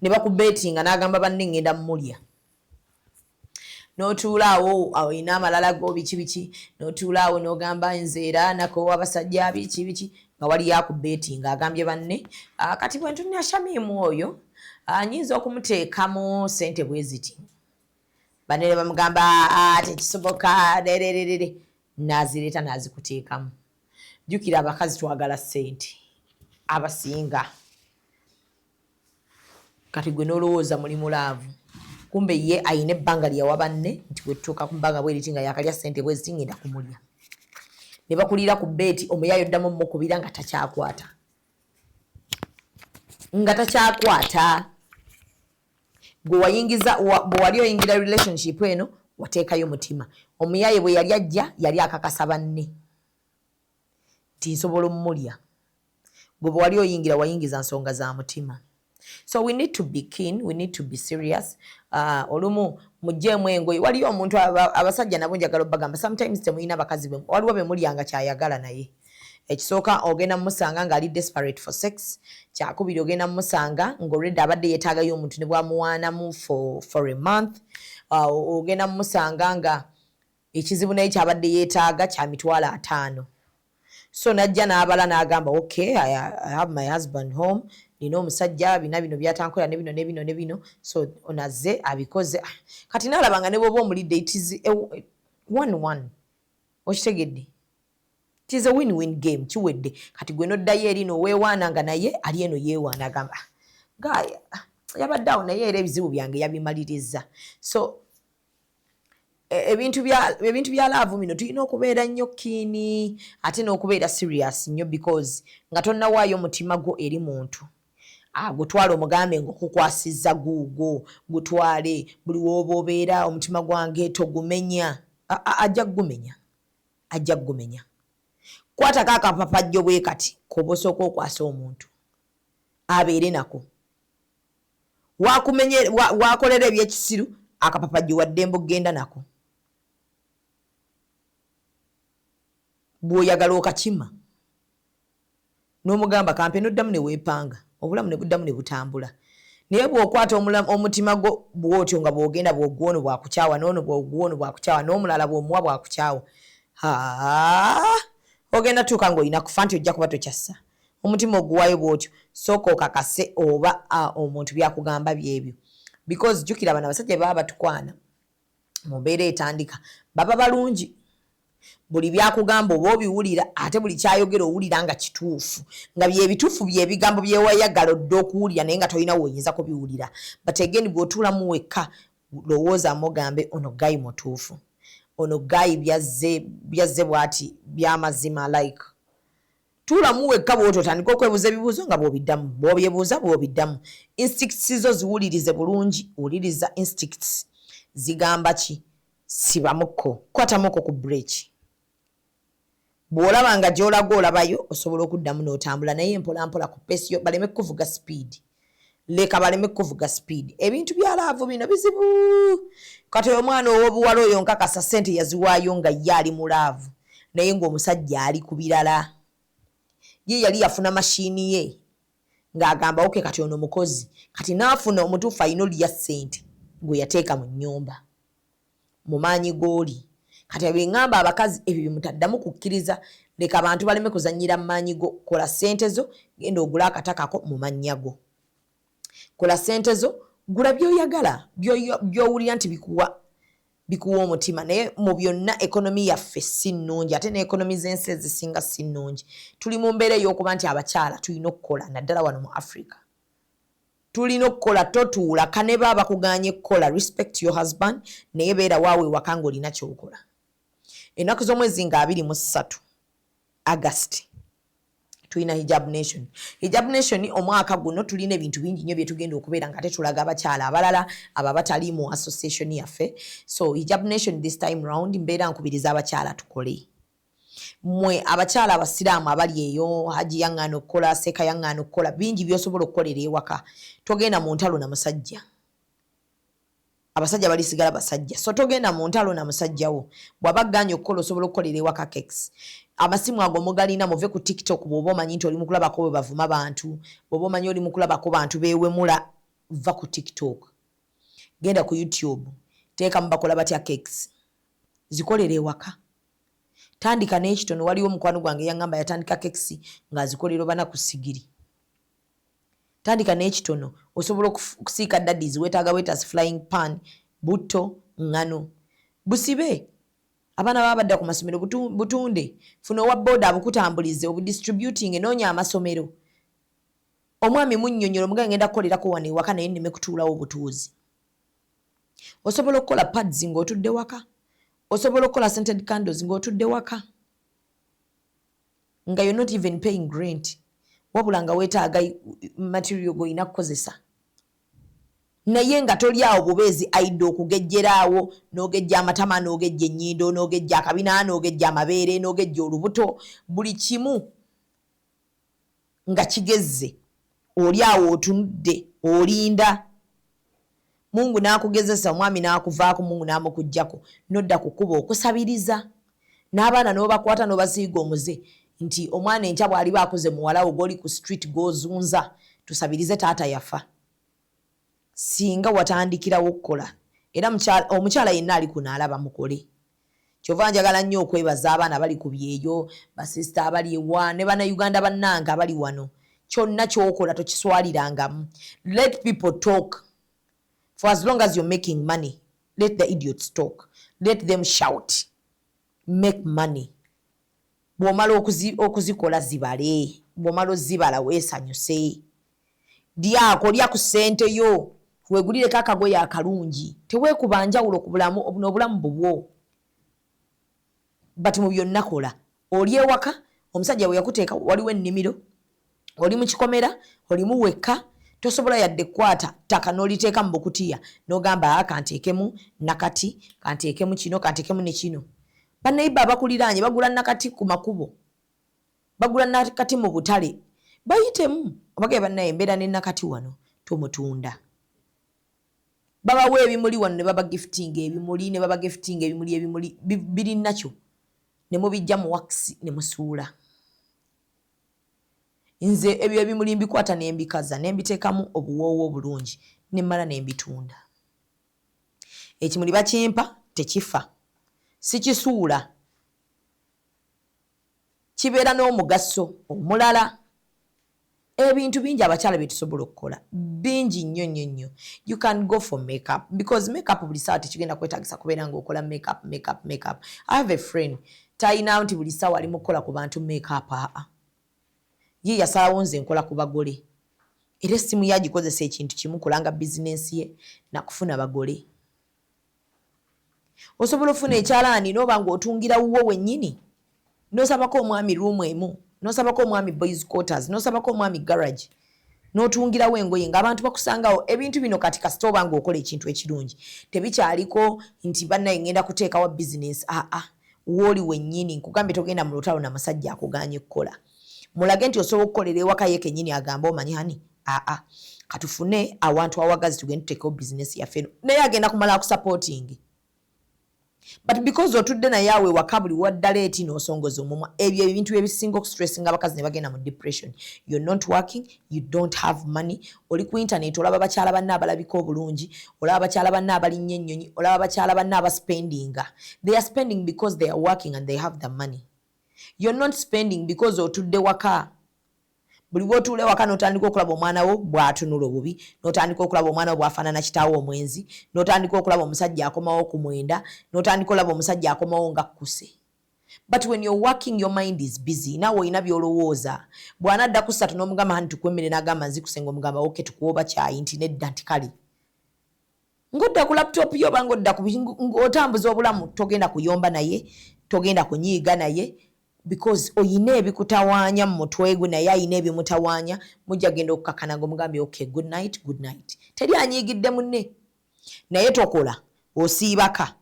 A: ne bakubeetinga n'agamba banne ngenda mmulya n'otuulaawo olina amalala go biki n'otuulaawo n'ogamba nze era nako abasajja biki nga wali yakubeetinga agambye banne kati bwe ntunnya Shamimu oyo anyinza okumuteekamu ssente bwe ziti banene bamugamba tekisoboka dererere nazireeta nazikuteekamu. Jjukira abakazi twagala ssente abasinga kati gwe n'olowooza muli mulaavu kumbe ye ayina ebbanga lyawa banne nti bwe tutuuka ku bbanga bwe liti nga yakalya ssente bwe ziti ngenda kumulya ne bakulira ku beeti omuyaayo oddamu mukubira nga takyakwata gwe wayingiza bwe wali oyingira relationship eno wateekayo mutima. Omuyaaye bwe yali ajja yali akakasa banne nti nsobola omulya gwe bwe wali oyingira wayingiza nsonga za mutima. So we need to be keen, we need to be serious. Olumu mugjeemu engoye waliyo omuntu abasajja nabo njagala obbagamba sometimes temulina bakazi be waliwo be mulyanga kyayagala naye ekisooka ogenda mumusanga ng'ali desperate for sex kyakubiri ogenda mumusanga ng'olredde abadde yeetaagayo omuntu ne bwamuwaanamu for a month ogenda mumusanga nga ekizibu naye kyabadde yeetaaga kya mitwalo 5 so najja n'abala n'agamba okay I have my husband home nina omusajja bino byatankola ne bino so onazze abikoze kati naalabanga ne bwoba omulidde it is 1-1 okitegedde. It is a win-win game kiwedde kati gwe noddayo eri noweewaananga naye ali eno yeewaana agamba gaya yabadde awo naye era ebizibu byange yabimaliriza. So ebintu bya laavu bino tulina okubeera nnyo kiini ate n'okubeera serious nnyo because nga tonnawaayo mutima gwo eri muntu gutwale omugambe ng'okukwasizza guugwo gutwale buli wooba obeera omutima gwange togumenya ajja kugumenya kwatako akapapajjo bwe kati koba osooka okwasa omuntu abeere nako wakolera ebyekisiru akapapajjo waddembe okgenda nako bw'oyagala okakima n'omugamba kampe n'oddamu ne weepanga obulamu ne buddamu ne butambula naye bw'okwata omutima gwo bw'otyo nga bw'ogenda bw'ogwono bwakukyawa n'ono bw'ogwono bwakukyawa n'omulala bw'omuwa bwakukyawa ogenda tuuka ng'olina kufa nti ojja kuba tokyassa omutima oguwayo bw'otyo sooka okakase oba omuntu byakugamba byebyo because jjukira bano abasajja baba batukwana mu mbeera etandika baba balungi buli byakugamba oba obiwulira ate buli kyayogera owulira nga kituufu nga byebituufu byebigambo byewayagala odde okuwulira naye nga tolina woyinza kubiwulira but again bw'otuulamu wekka lowoozaamu ogambe ono gayi mutuufu ono gayi byazze bw'ati by'amazima like tuulamu wekka bw'otyo otandika okwebuuza ebibuuzo nga bw'obiddamu bw'obyebuuza bw'obiddamu instincts zo ziwulirize bulungi wuliriza instincts zigamba ki sibamuko kwatamuko ku break bw'olaba nga gy'olaga olabayo osobola okuddamu n'otambula naye mpolampola ku peesi yo baleme kuvuga speed leka baleme kuvuga speed ebintu bya laavu bino bizibu kati omwana ow'obuwala oyo nkakasa ssente yaziwaayo nga ye ali mu laavu naye ng'omusajja ali ku birala ye yali yafuna mashiini ye ng'agamba oke kati ono mukozi kati naafuna omutuufu ayina olya ssente gwe yateeka mu nnyumba mu maanyi g'oli kati bweŋŋamba abakazi ebyo bimutaddamu kukkiriza leka abantu baleme kuzannyira mu maanyi go kola ssente zo genda ogula akatakako mu mannya go kola ssente zo gula by'oyagala by'owulira nti bikuwa omutima naye mu byonna ekonomi yaffe si nnungi ate n'ekonomi z'ensi ezisinga si nnungi tuli mu mbeera ey'okuba nti abakyala tulina okukola naddala wano mu Africa tulina okukola totuula kane baba bakuganye kukola respect your husband naye beera waawe waka ng'olina ky'okola ennaku z'omwezi nga 23 August tulina hijab nation omwaka guno tulina ebintu bingi nnyo bye tugenda okubeera nga tetulaga abakyala abalala aba batali mu association yaffe so hijab nation this time round mbeera nkubiriza abakyala tukole mwe abakyala abasiraamu abali eyo haji yaŋŋaana okukola seeka yaŋŋaana okukola bingi by'osobola okukolera ewaka togenda mu ntalo na musajja abasajja balisigala basajja so togenda mu ntalo na musajjawo bw'abaganye okukola osobola okukolera ewaka cakes amasimu ago mugalina muve ku TikTok bw'oba omanyi nti oli mu kulabako bwe bavuma bantu bw'oba omanyi oli mu kulabako bantu beewemula va ku TikTok genda ku YouTube teeka mu bakola batya cakes zikolera ewaka tandika n'ekitono waliwo omukwano gwange yaŋŋamba yatandika cakes ng'azikolera obana ku sigiri tandika n'ekitono osobola okusiika daddies weetaaga weetasi flying pan butto ŋŋano busibe abaana baba badda ku masomero butunde funa owa booda abukutambulize obudistributing enoonya amasomero omwami munnyonnyola omugaye ngenda kukolerako wano ewaka naye nneme kutuulawo obutuuzi osobola okukola pads ng'otudde waka osobola okukola scented candles ng'otudde waka nga you're not even paying rent wabula nga weetaaga material g'olina kukozesa naye nga toli awo bubeezi ayidde okugejjeraawo n'ogejja amatama n'ogejja ennyindo n'ogejja akabina n'ogejja amabeere n'ogejja olubuto buli kimu nga kigezze oli awo otunudde olinda Mungu n'akugezesa omwami n'akuvaako Mungu n'amukuggyako nodda ku kkubo okusabiriza n'abaana n'obakwata n'obasiiga omuze nti omwana enkya bw'ali baakuze muwalawo gw'oli ku street gw'ozunza tusabirize taata yafa singa watandikirawo okukola era omukyala yenna ali kuno alaba mukole kyova njagala nnyo okwebaza abaana bali ku byeyo basisita abali ewa ne bannayuganda bannanga abali wano kyonna ky'okola tokiswalirangamu let people talk for as long as you're making money let the idiots talk let them shout make money bw'omala okuzikola zibale bw'omala ozibala weesanyuse lyako lya ku ssente yo weegulireko akagoye akalungi teweekuba njawulo ku bulamu obulamu bubwo but mu byonna kola oli ewaka omusajja bwe yakuteeka waliwo ennimiro oli mu kikomera olimu wekka tosobola yadde kukwata ttaka n'oliteeka mu bukutiya n'ogamba kanteekemu nakati kanteekemu kino kanteekemu ne kino bannayibba abakuliraanye bagula nakati ku makubo bagula nakati mu butale bayitemu abagaye bannaye embeera ne nakati wano tomutunda babawa ebimuli wano ne baba gifting ebimuli ne baba gifting ebimuli biri nakyo ne mubijja mu wax ne musuula nze ebyo ebimuli mbikwata ne mbikaza ne mbiteekamu obuwoowo obulungi ne mmala ne mbitunda. Ekimuli bakimpa tekifa, sikisuula, kibeera n'omugaso omulala. Ebintu bingi abakyala bye tusobola okukola bingi nnyo. You can go for makeup because makeup buli ssaawa tekigenda kwetagisa kubeera ng'okola makeup. I have a friend talina nti buli ssaawa ali mu kukola ku bantu makeup. Ye yasalawo nze nkola ku bagole. Era essimu ye agikozesa ekintu kimu kulanga bizinensi ye nakufuna bagole. Osobola ofuna ekyalaani n'oba ng'otungira wuwo wennyini n'osabako omwami room emu, n'osabako omwami boys quarters, n'osabako omwami garage, n'otungirawo engoye ng'abantu bakusangawo. Ebintu bino kati kasita oba ng'okola ekintu ekirungi tebikyaliko nti bannaye ngenda kuteekawo bizinensi. Wooli wennyini nkugambye togenda mu lutalo na musajja akuganye kukola. Mulage nti osobola okukolera ewaka ye kennyini agamba omanyi hani katufune awantu awagazi tugende tuteekawo bizinensi yaffe naye agenda kumala akusupporting. But because otudde naye awe waka buli waddala eti n'osongoza omumwa, ebyo ebintu ebisinga okustressinga abakazi ne bagenda mu depression. You're not working, you don't have money. Oli ku internet olaba bakyala banna abalabika obulungi, olaba bakyala banna abalinnye ennyonyi, olaba bakyala banna abaspendinga. They are spending because they are working and they have the money. You're not spending because otudde waka. Buli bw'otuula waka n'otandika okulaba omwana wo bw'atunula obubi, n'otandika okulaba omwana wo bw'afaanana kitaawo omwenzi, n'otandika okulaba omusajja akomawo ku mwenda, n'otandika okulaba omusajja akomawo nga kkuse. But when you're working, your mind is busy. Naawe olina by'olowooza. Bw'anadda ku ssatu n'omugamba hani tukwemmere n'agamba nzikusenga omugamba oke tukuwoba kyayi nti nedda nti kale. Ng'odda ku laptop yo oba ng'odda ng'otambuza obulamu togenda kuyomba naye, togenda kunyiiga naye. Because oyina ebikutawaanya mu mutwe gwe naye ayina ebimutawaanya, mujja genda okukakana ng'omugambye okay, good night. Teri anyiigidde munne. Naye tokola, osiibaka.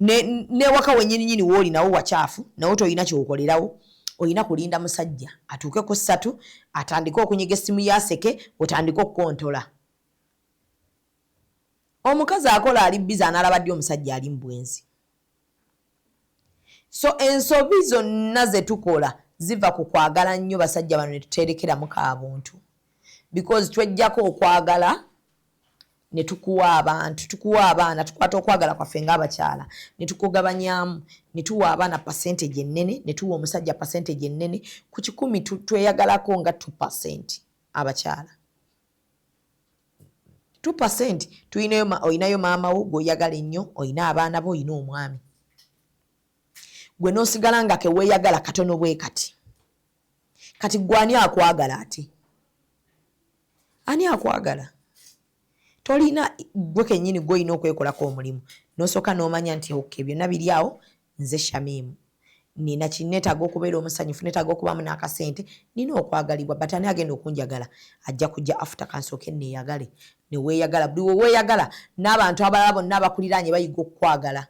A: Ne waka wennyini w'oli nawo wakyafu, nawo toyina ky'okolerawo. Oyina kulinda musajja atuuke ku 3 atandike okunyiga essimu yaseke otandike okukontola. Omukazi akola ali biza analaba ddi omusajja ali mbwenzi. So ensobi zonna ze tukola ziva ku kwagala nnyo basajja bano ne tuterekeramu kaabuntu. Because twejjako okwagala ne tukuwa abantu, tukuwa abaana, tukwata okwagala kwaffe ng'abakyala ne tukugabanyamu, ne tuwa abaana percentage ennene, ne tuwa omusajja percentage ennene. Ku 100 tweyagalako nga 2% abakyala. 2% oyinayo maama wo gw'oyagala ennyo, oyina abaana bo, oyina omwami. Gwe n'osigala nga keweeyagala katono bwe kati. Kati gwe ani akwagala ate? Ani akwagala? Tolina gwe kennyini gw'olina okwekolako omulimu. N'osooka n'omanya nti okay, byonna biri awo, nze Shamimu. Nina kinneetaaga okubeera omusanyufu, neetaaga okubaamu n'akasente, nina okwagalibwa. But ani agenda okunjagala? Ajja kujja after kansooke neeyagale. Ne weeyagala. Buli we weeyagala n'abantu abalala bonna abakuliraanye bayiga okukwagala.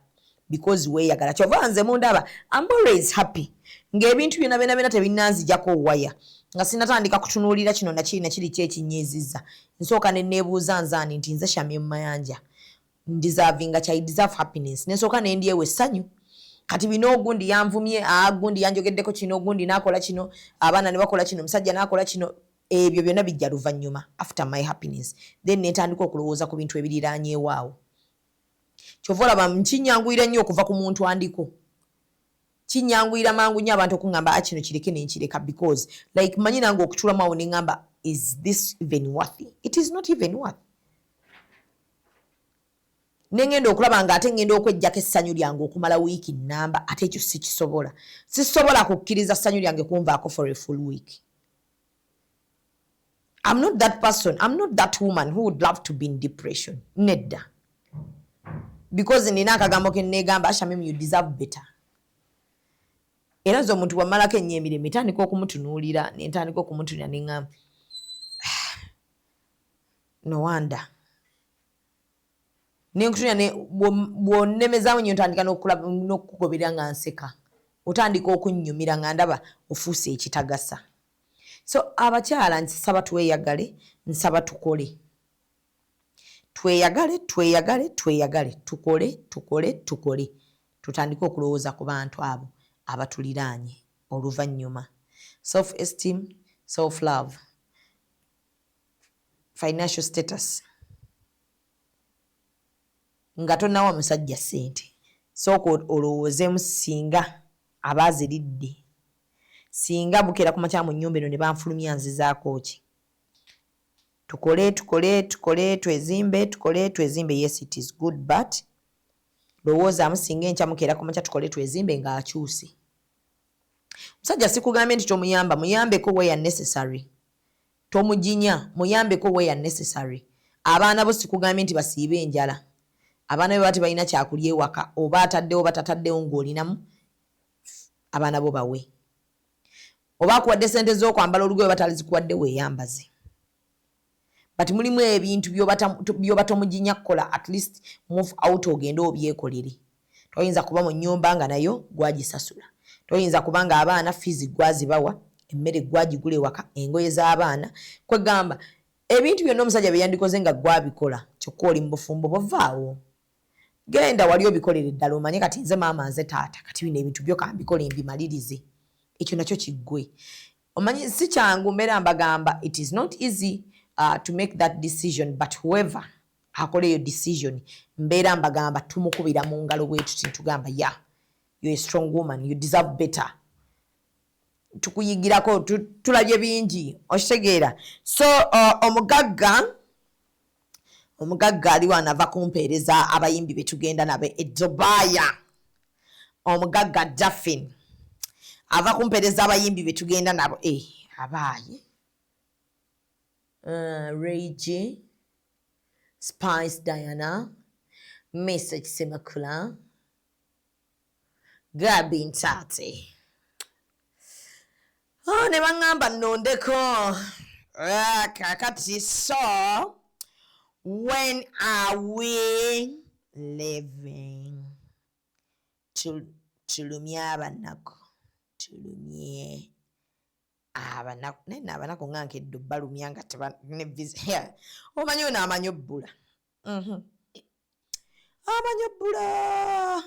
A: Because weeyagala. Kyova nze mundaba, I'm always happy. Ng'ebintu byonna tebinnanzijjako waya. Nga sinatandika kutunuulira kino na kiri kyekinyiizizza. Nsooka ne neebuuza nzaani nti nze Shamimu Mayanja. Deservinga I deserve happiness. Nsooka ne ndyewo essanyu. Kati bino ogundi yanvumye, gundi yanjogeddeko kino, ogundi n'akola kino, abaana ne bakola kino, omusajja n'akola kino. Ebyo byonna bijja luvannyuma after my happiness. Then netandika okulowooza ku bintu ebiriraanyeewo awo. Kyova olaba nkinyanguyira nnyo okuva ku muntu andiko. Kinyanguyira mangu nnyo abantu okuŋŋamba kino kireke ne nkireka because like manyi nange okutulamu awo ne ŋŋamba is this even worth it? It is not even worth. Ne ngenda okulaba nga ate ngenda okwejjako essanyu lyange okumala wiiki nnamba ate ekyo sikisobola. Sisobola kukkiriza ssanyu lyange kunvaako for a full week. I'm not that person. I'm not that woman who would love to be in depression. Nedda. Because nina akagambo ke negamba Shamimu, you deserve better. Era nze omuntu wamalako ennyo emirembe ntandika okumutunuulira ntandika okumutunuulira ne ŋŋamba no wonder. Nenkutunuulira bw'onnemezaamu nnyo ntandika n'okukugoberera nga nseka. Otandika okunnyumira nga ndaba ofuuse ekitagasa. So abakyala nsaba tweyagale, nsaba tukole. Tweyagale. Tukole. Tutandike okulowooza ku bantu abo abatuliraanye oluvannyuma. Self esteem, self love, financial status. Nga tonnawa musajja ssente sooka olowoozeemu singa abaaziridde, singa bukeera ku makya mu nnyumba eno ne banfulumya nzizaako ki? Tukole twezimbe. Yes, it is good, but lowoozaamu singa enkya mukeera ku makya tukole twezimbe ng'akyuse. Musajja sikugambye nti tomuyamba, muyambeko where necessary. Tomujinya, muyambeko where necessary. Abaana bo sikugambye nti basiibe enjala. Abaana be bati balina kyakulya ewaka, oba ataddewo batataddewo ng'olinamu, abaana bo bawe. Oba akuwadde ssente z'okwambala olugoye batalizikuwadde weeyambaze. But mulimu ebintu by'oba tomujinya kukola, at least move out ogende obyekolere. Toyinza kuba mu nnyumba nga nayo gwagisasula. Toyinza kubanga abaana fees gwazibawa, emmere gwagigula ewaka, engoye z'abaana. Kwegamba ebintu byonna omusajja bye yandikoze nga gwabikola, kyokka oli mu bufumbo bovaawo. Genda wali obikolere ddala omanye kati nze maama nze taata kati bino ebintu byo kambikole mbimalirize. Ekyo nakyo kiggwe. Omanyi si kyangu mbeera mbagamba, it is not easy to make that decision, but whoever akola eyo decision mbeera mbagamba tumukubira mu ngalo bwe tuti tugamba yeah, you're a strong woman, you deserve better. Tukuyigirako tulabye bingi okitegeera. So omugagga aliwo anava kumpeereza abayimbi be tugenda nabe Dubai. Omugagga Daffin ava kumpeereza abayimbi be tugenda nabo abaaye Ray J, Spice Diana, Message Semakula, Gabi Ntate. Ne bangamba nnondeko kakati. So when are we living? Tulumye abanako. Tulumye abanako. Nena abanako nga nkedde balumya nga tebane visa. Omanyi ono amanyi obbula. Amanyi obbula.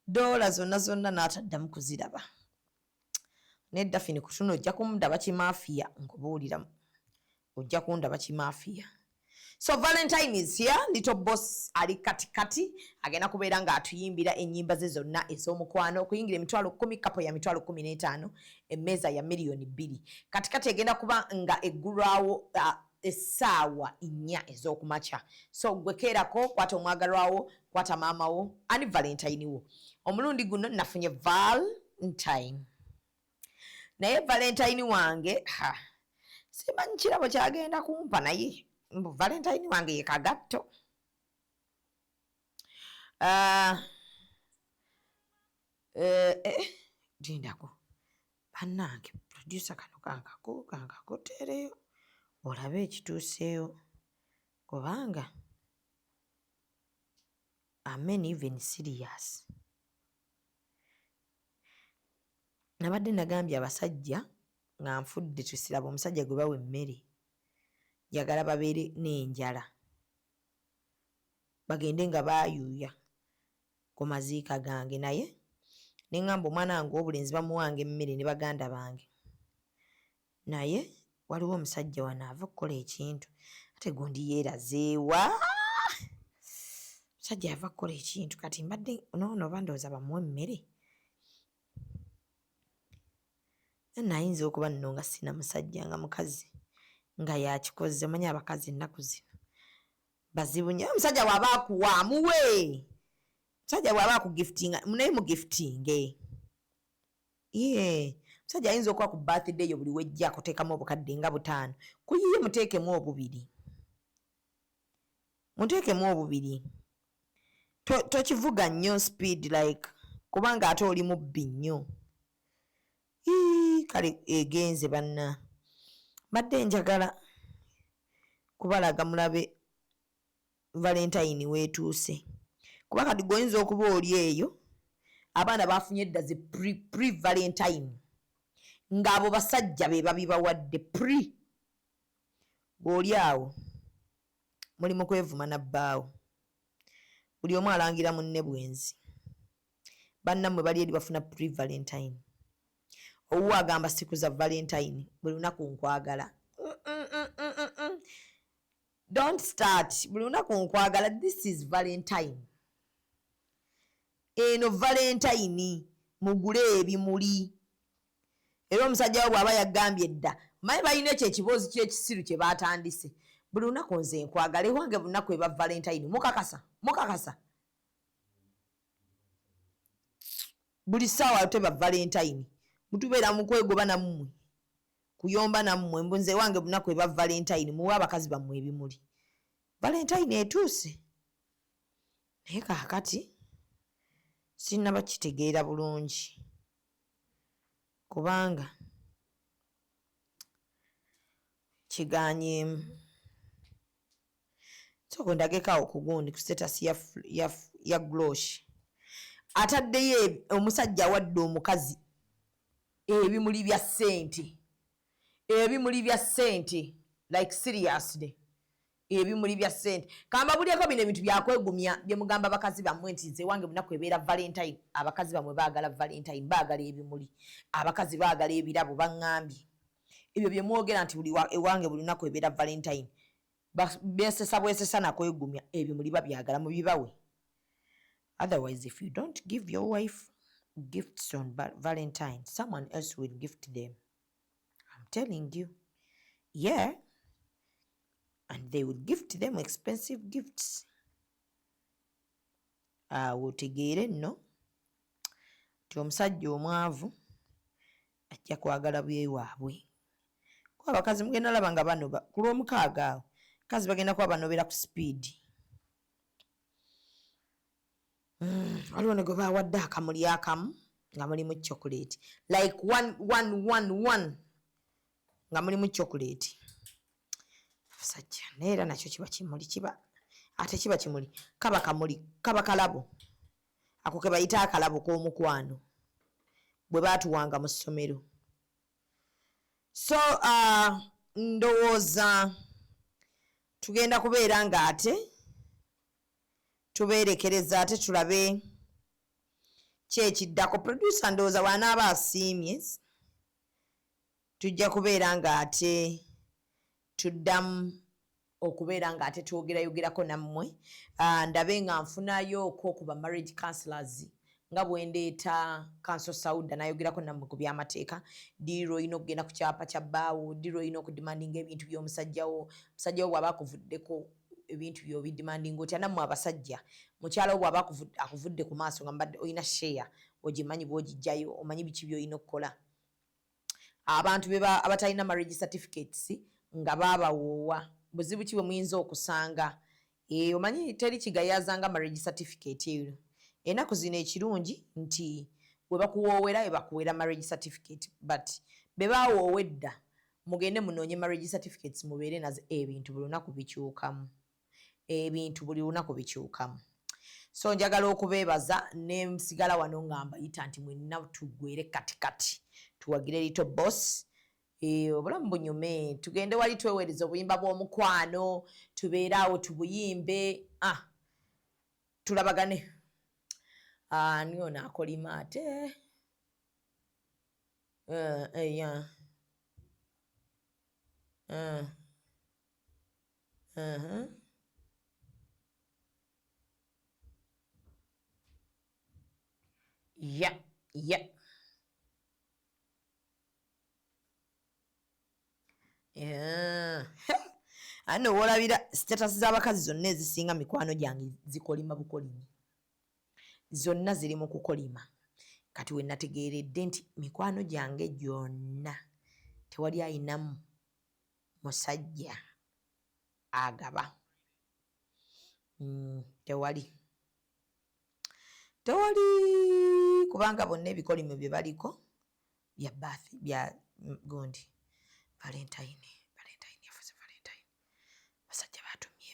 A: Dola zonna n'ataddamu kuziraba. Nedda fini kutuno ojja kumundaba kimafia nkubuuliramu. Ojja kundaba kimafia. So Valentine is here. Little boss ali katikati agenda kubeera nga atuyimbira ennyimba ze zonna ez'omukwano okuyingira emitwalo 10 kapo ya mitwalo 15 emmeeza ya miliyoni 2. Katikati egenda kuba nga eggulwawo essaawa 4 ez'okumakya. So gwe keerako kwata omwagalwawo kwata maamawo ani Valentine wo. Omulundi guno nafunye Valentine. Naye Valentine wange simanyi kirabo kyagenda kumpa naye Valentine wange ye kagatto. Dindako bannange producer kano kankako tereyo olabe ekituuseeyo kubanga amen even serious. Nabadde nagambye abasajja nga nfudde tusiraba omusajja gwe bawa emmere njagala babeere n'enjala bagende nga baayuuya ku maziika gange. Naye ne ŋŋamba omwana wange w'obulenzi bamuwanga emmere ne baganda bange. Naye waliwo omusajja wano ava okukola ekintu ate gundi yeerazeewa. Omusajja ava kukola ekintu kati mbadde noono oba ndowooza bamuwa emmere. Nayinza okuba nno nga sina musajja nga mukazi nga yakikoze. Omanyi abakazi ennaku zino bazibu nnyo. Omusajja bw'aba akuwa amuwe. Omusajja bw'aba akugiftinga naye mugiftinge. Omusajja ayinza okuba ku birthday yo buli wejja akuteekamu obukadde nga 5 kuyiye muteekemu obubiri. Muteekemu obubiri. Tokivuga nnyo speed like kubanga ate oli mubbi nnyo. Kale egenze banna. Badde njagala kubalaga mulabe Valentine weetuuse. Kuba kati goyinza okuba oli eyo abaana bafunye edda zi pre-Valentine ng'abo basajja be babibawadde pre. Gw'oli awo mulimu kwevuma nabbaawo. Buli omu alangira munne bwenzi. Bannammwe bali eri bafuna pre-Valentine. owuwo agamba siku za Valentine buli lunaku nkwagala. Don't start buli lunaku nkwagala. This is Valentine. Eno Valentine mugule ebimuli. Era omusajja wo bw'aba yagambye dda mayi balina ekyo ekiboozi ky'ekisiru kye baatandise. Buli lunaku nze nkwagala ewange buli lunaku eba Valentine. Mukakasa buli ssaawa teba Valentine. Mutubeera mu kwegoba nammwe kuyomba nammwe mbunze ewange buli lunaku eba Valentine. Muwe abakazi bammwe ebimuli. Valentine etuuse naye kaakati sinnaba kitegeera bulungi kubanga kiganyeemu. Soko ndagekaawo ku gundi ku status ya Glosh ataddeyo omusajja awadde omukazi ebimuli bya ssente. Ebimuli bya ssente like seriously. Ebimuli bya ssente kamba bulyeko bino ebintu byakwegumya bye mugamba abakazi bammwe nti nze wange bunaku ebeera Valentine. Abakazi bammwe baagala Valentine, baagala ebimuli. Abakazi baagala ebirabo baŋŋambye. Ebyo bye mwogera nti ewange buli lunaku ebeera Valentine. Besesa bwesesa nakwegumya ebimuli babyagala mu bibawe. Otherwise, if you don't give your wife gifts on Valentine, someone else will gift them. I'm telling you. Yeah. And they will gift them expensive gifts. Wotegeere nno ti omusajja omwavu ajja kwagala byewaabwe. Kuba abakazi mugenda laba nga banoba ku lw'omukaaga awo kazi bagenda kuba banobera ku speed. Waliwo ne gwe baawadde akamuli akamu nga mulimu chocolate like one nga mulimu chocolate. Abasajja neera nakyo kiba kimuli ate kiba kimuli kaba kamuli kaba kalabo ako ke bayita akalabo k'omukwano bwe baatuwanga mu ssomero. So ndowooza tugenda kubeera nga ate tubeerekereza ate tulabe kyekiddako. Producer ndowooza wanaaba asiimye tujja kubeera nga ate tuddamu okubeera nga ate twogerayogerako nammwe. Ndabe nga nfunayo ku ba marriage counselors nga bwendeeta Council Sauda nayogerako nammwe ku byamateeka. Diro olina okugenda ku kyapa kya bbaawo, diro olina okudimandinga ebintu by'omusajjawo. Omusajjawo bw'aba akuvuddeko ebintu by'obidimandinga otya. Nammwe abasajja mukyala wo bw'aba akuvudde ku maaso nga mbadde olina share ogimanyi bw'ogijjayo omanyi biki by'olina okukola. Abantu abatalina marriage certificates nga baabawoowa buzibu ki bwe muyinza okusanga. Omanyi teri kigayaza nga marriage certificate eyo. Ennaku zino ekirungi nti we bakuwoowera bakuweera marriage certificate but be baawoowa edda mugende munoonye marriage certificates mubeere nazo. Ebintu buli lunaku bikyukamu. Ebintu buli lunaku bikyukamu. So njagala okubeebaza ne nsigala wano nga mbayita nti mwenna tuggwere katikati tuwagire Little Boss. Obulamu bunyume tugende wali tweweereza obuyimba bw'omukwano tubeere awo tubuyimbe tulabagane. Niyo naakolima ate yeah. Ano wolabira status z'abakazi zonna ezisinga mikwano gyange zikolima bukolimi. Zonna ziri mu kukolima. Kati we nategeeredde nti mikwano gyange gyonna tewali ayinamu musajja agaba. Tewali kubanga bonna ebikolimo bye baliko bya birth bya gundi Valentine yafuze Valentine. Basajja batumye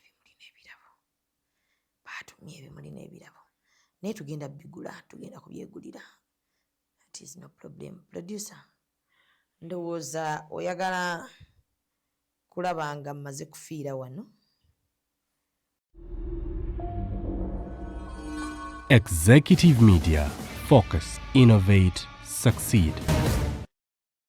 A: ebimuli n'ebirabo. Naye tugenda bigula, tugenda kubyegulira. That is no problem. Producer, ndowooza oyagala kulaba nga mmaze kufiira wano.
E: Executive Media. Focus, innovate, succeed.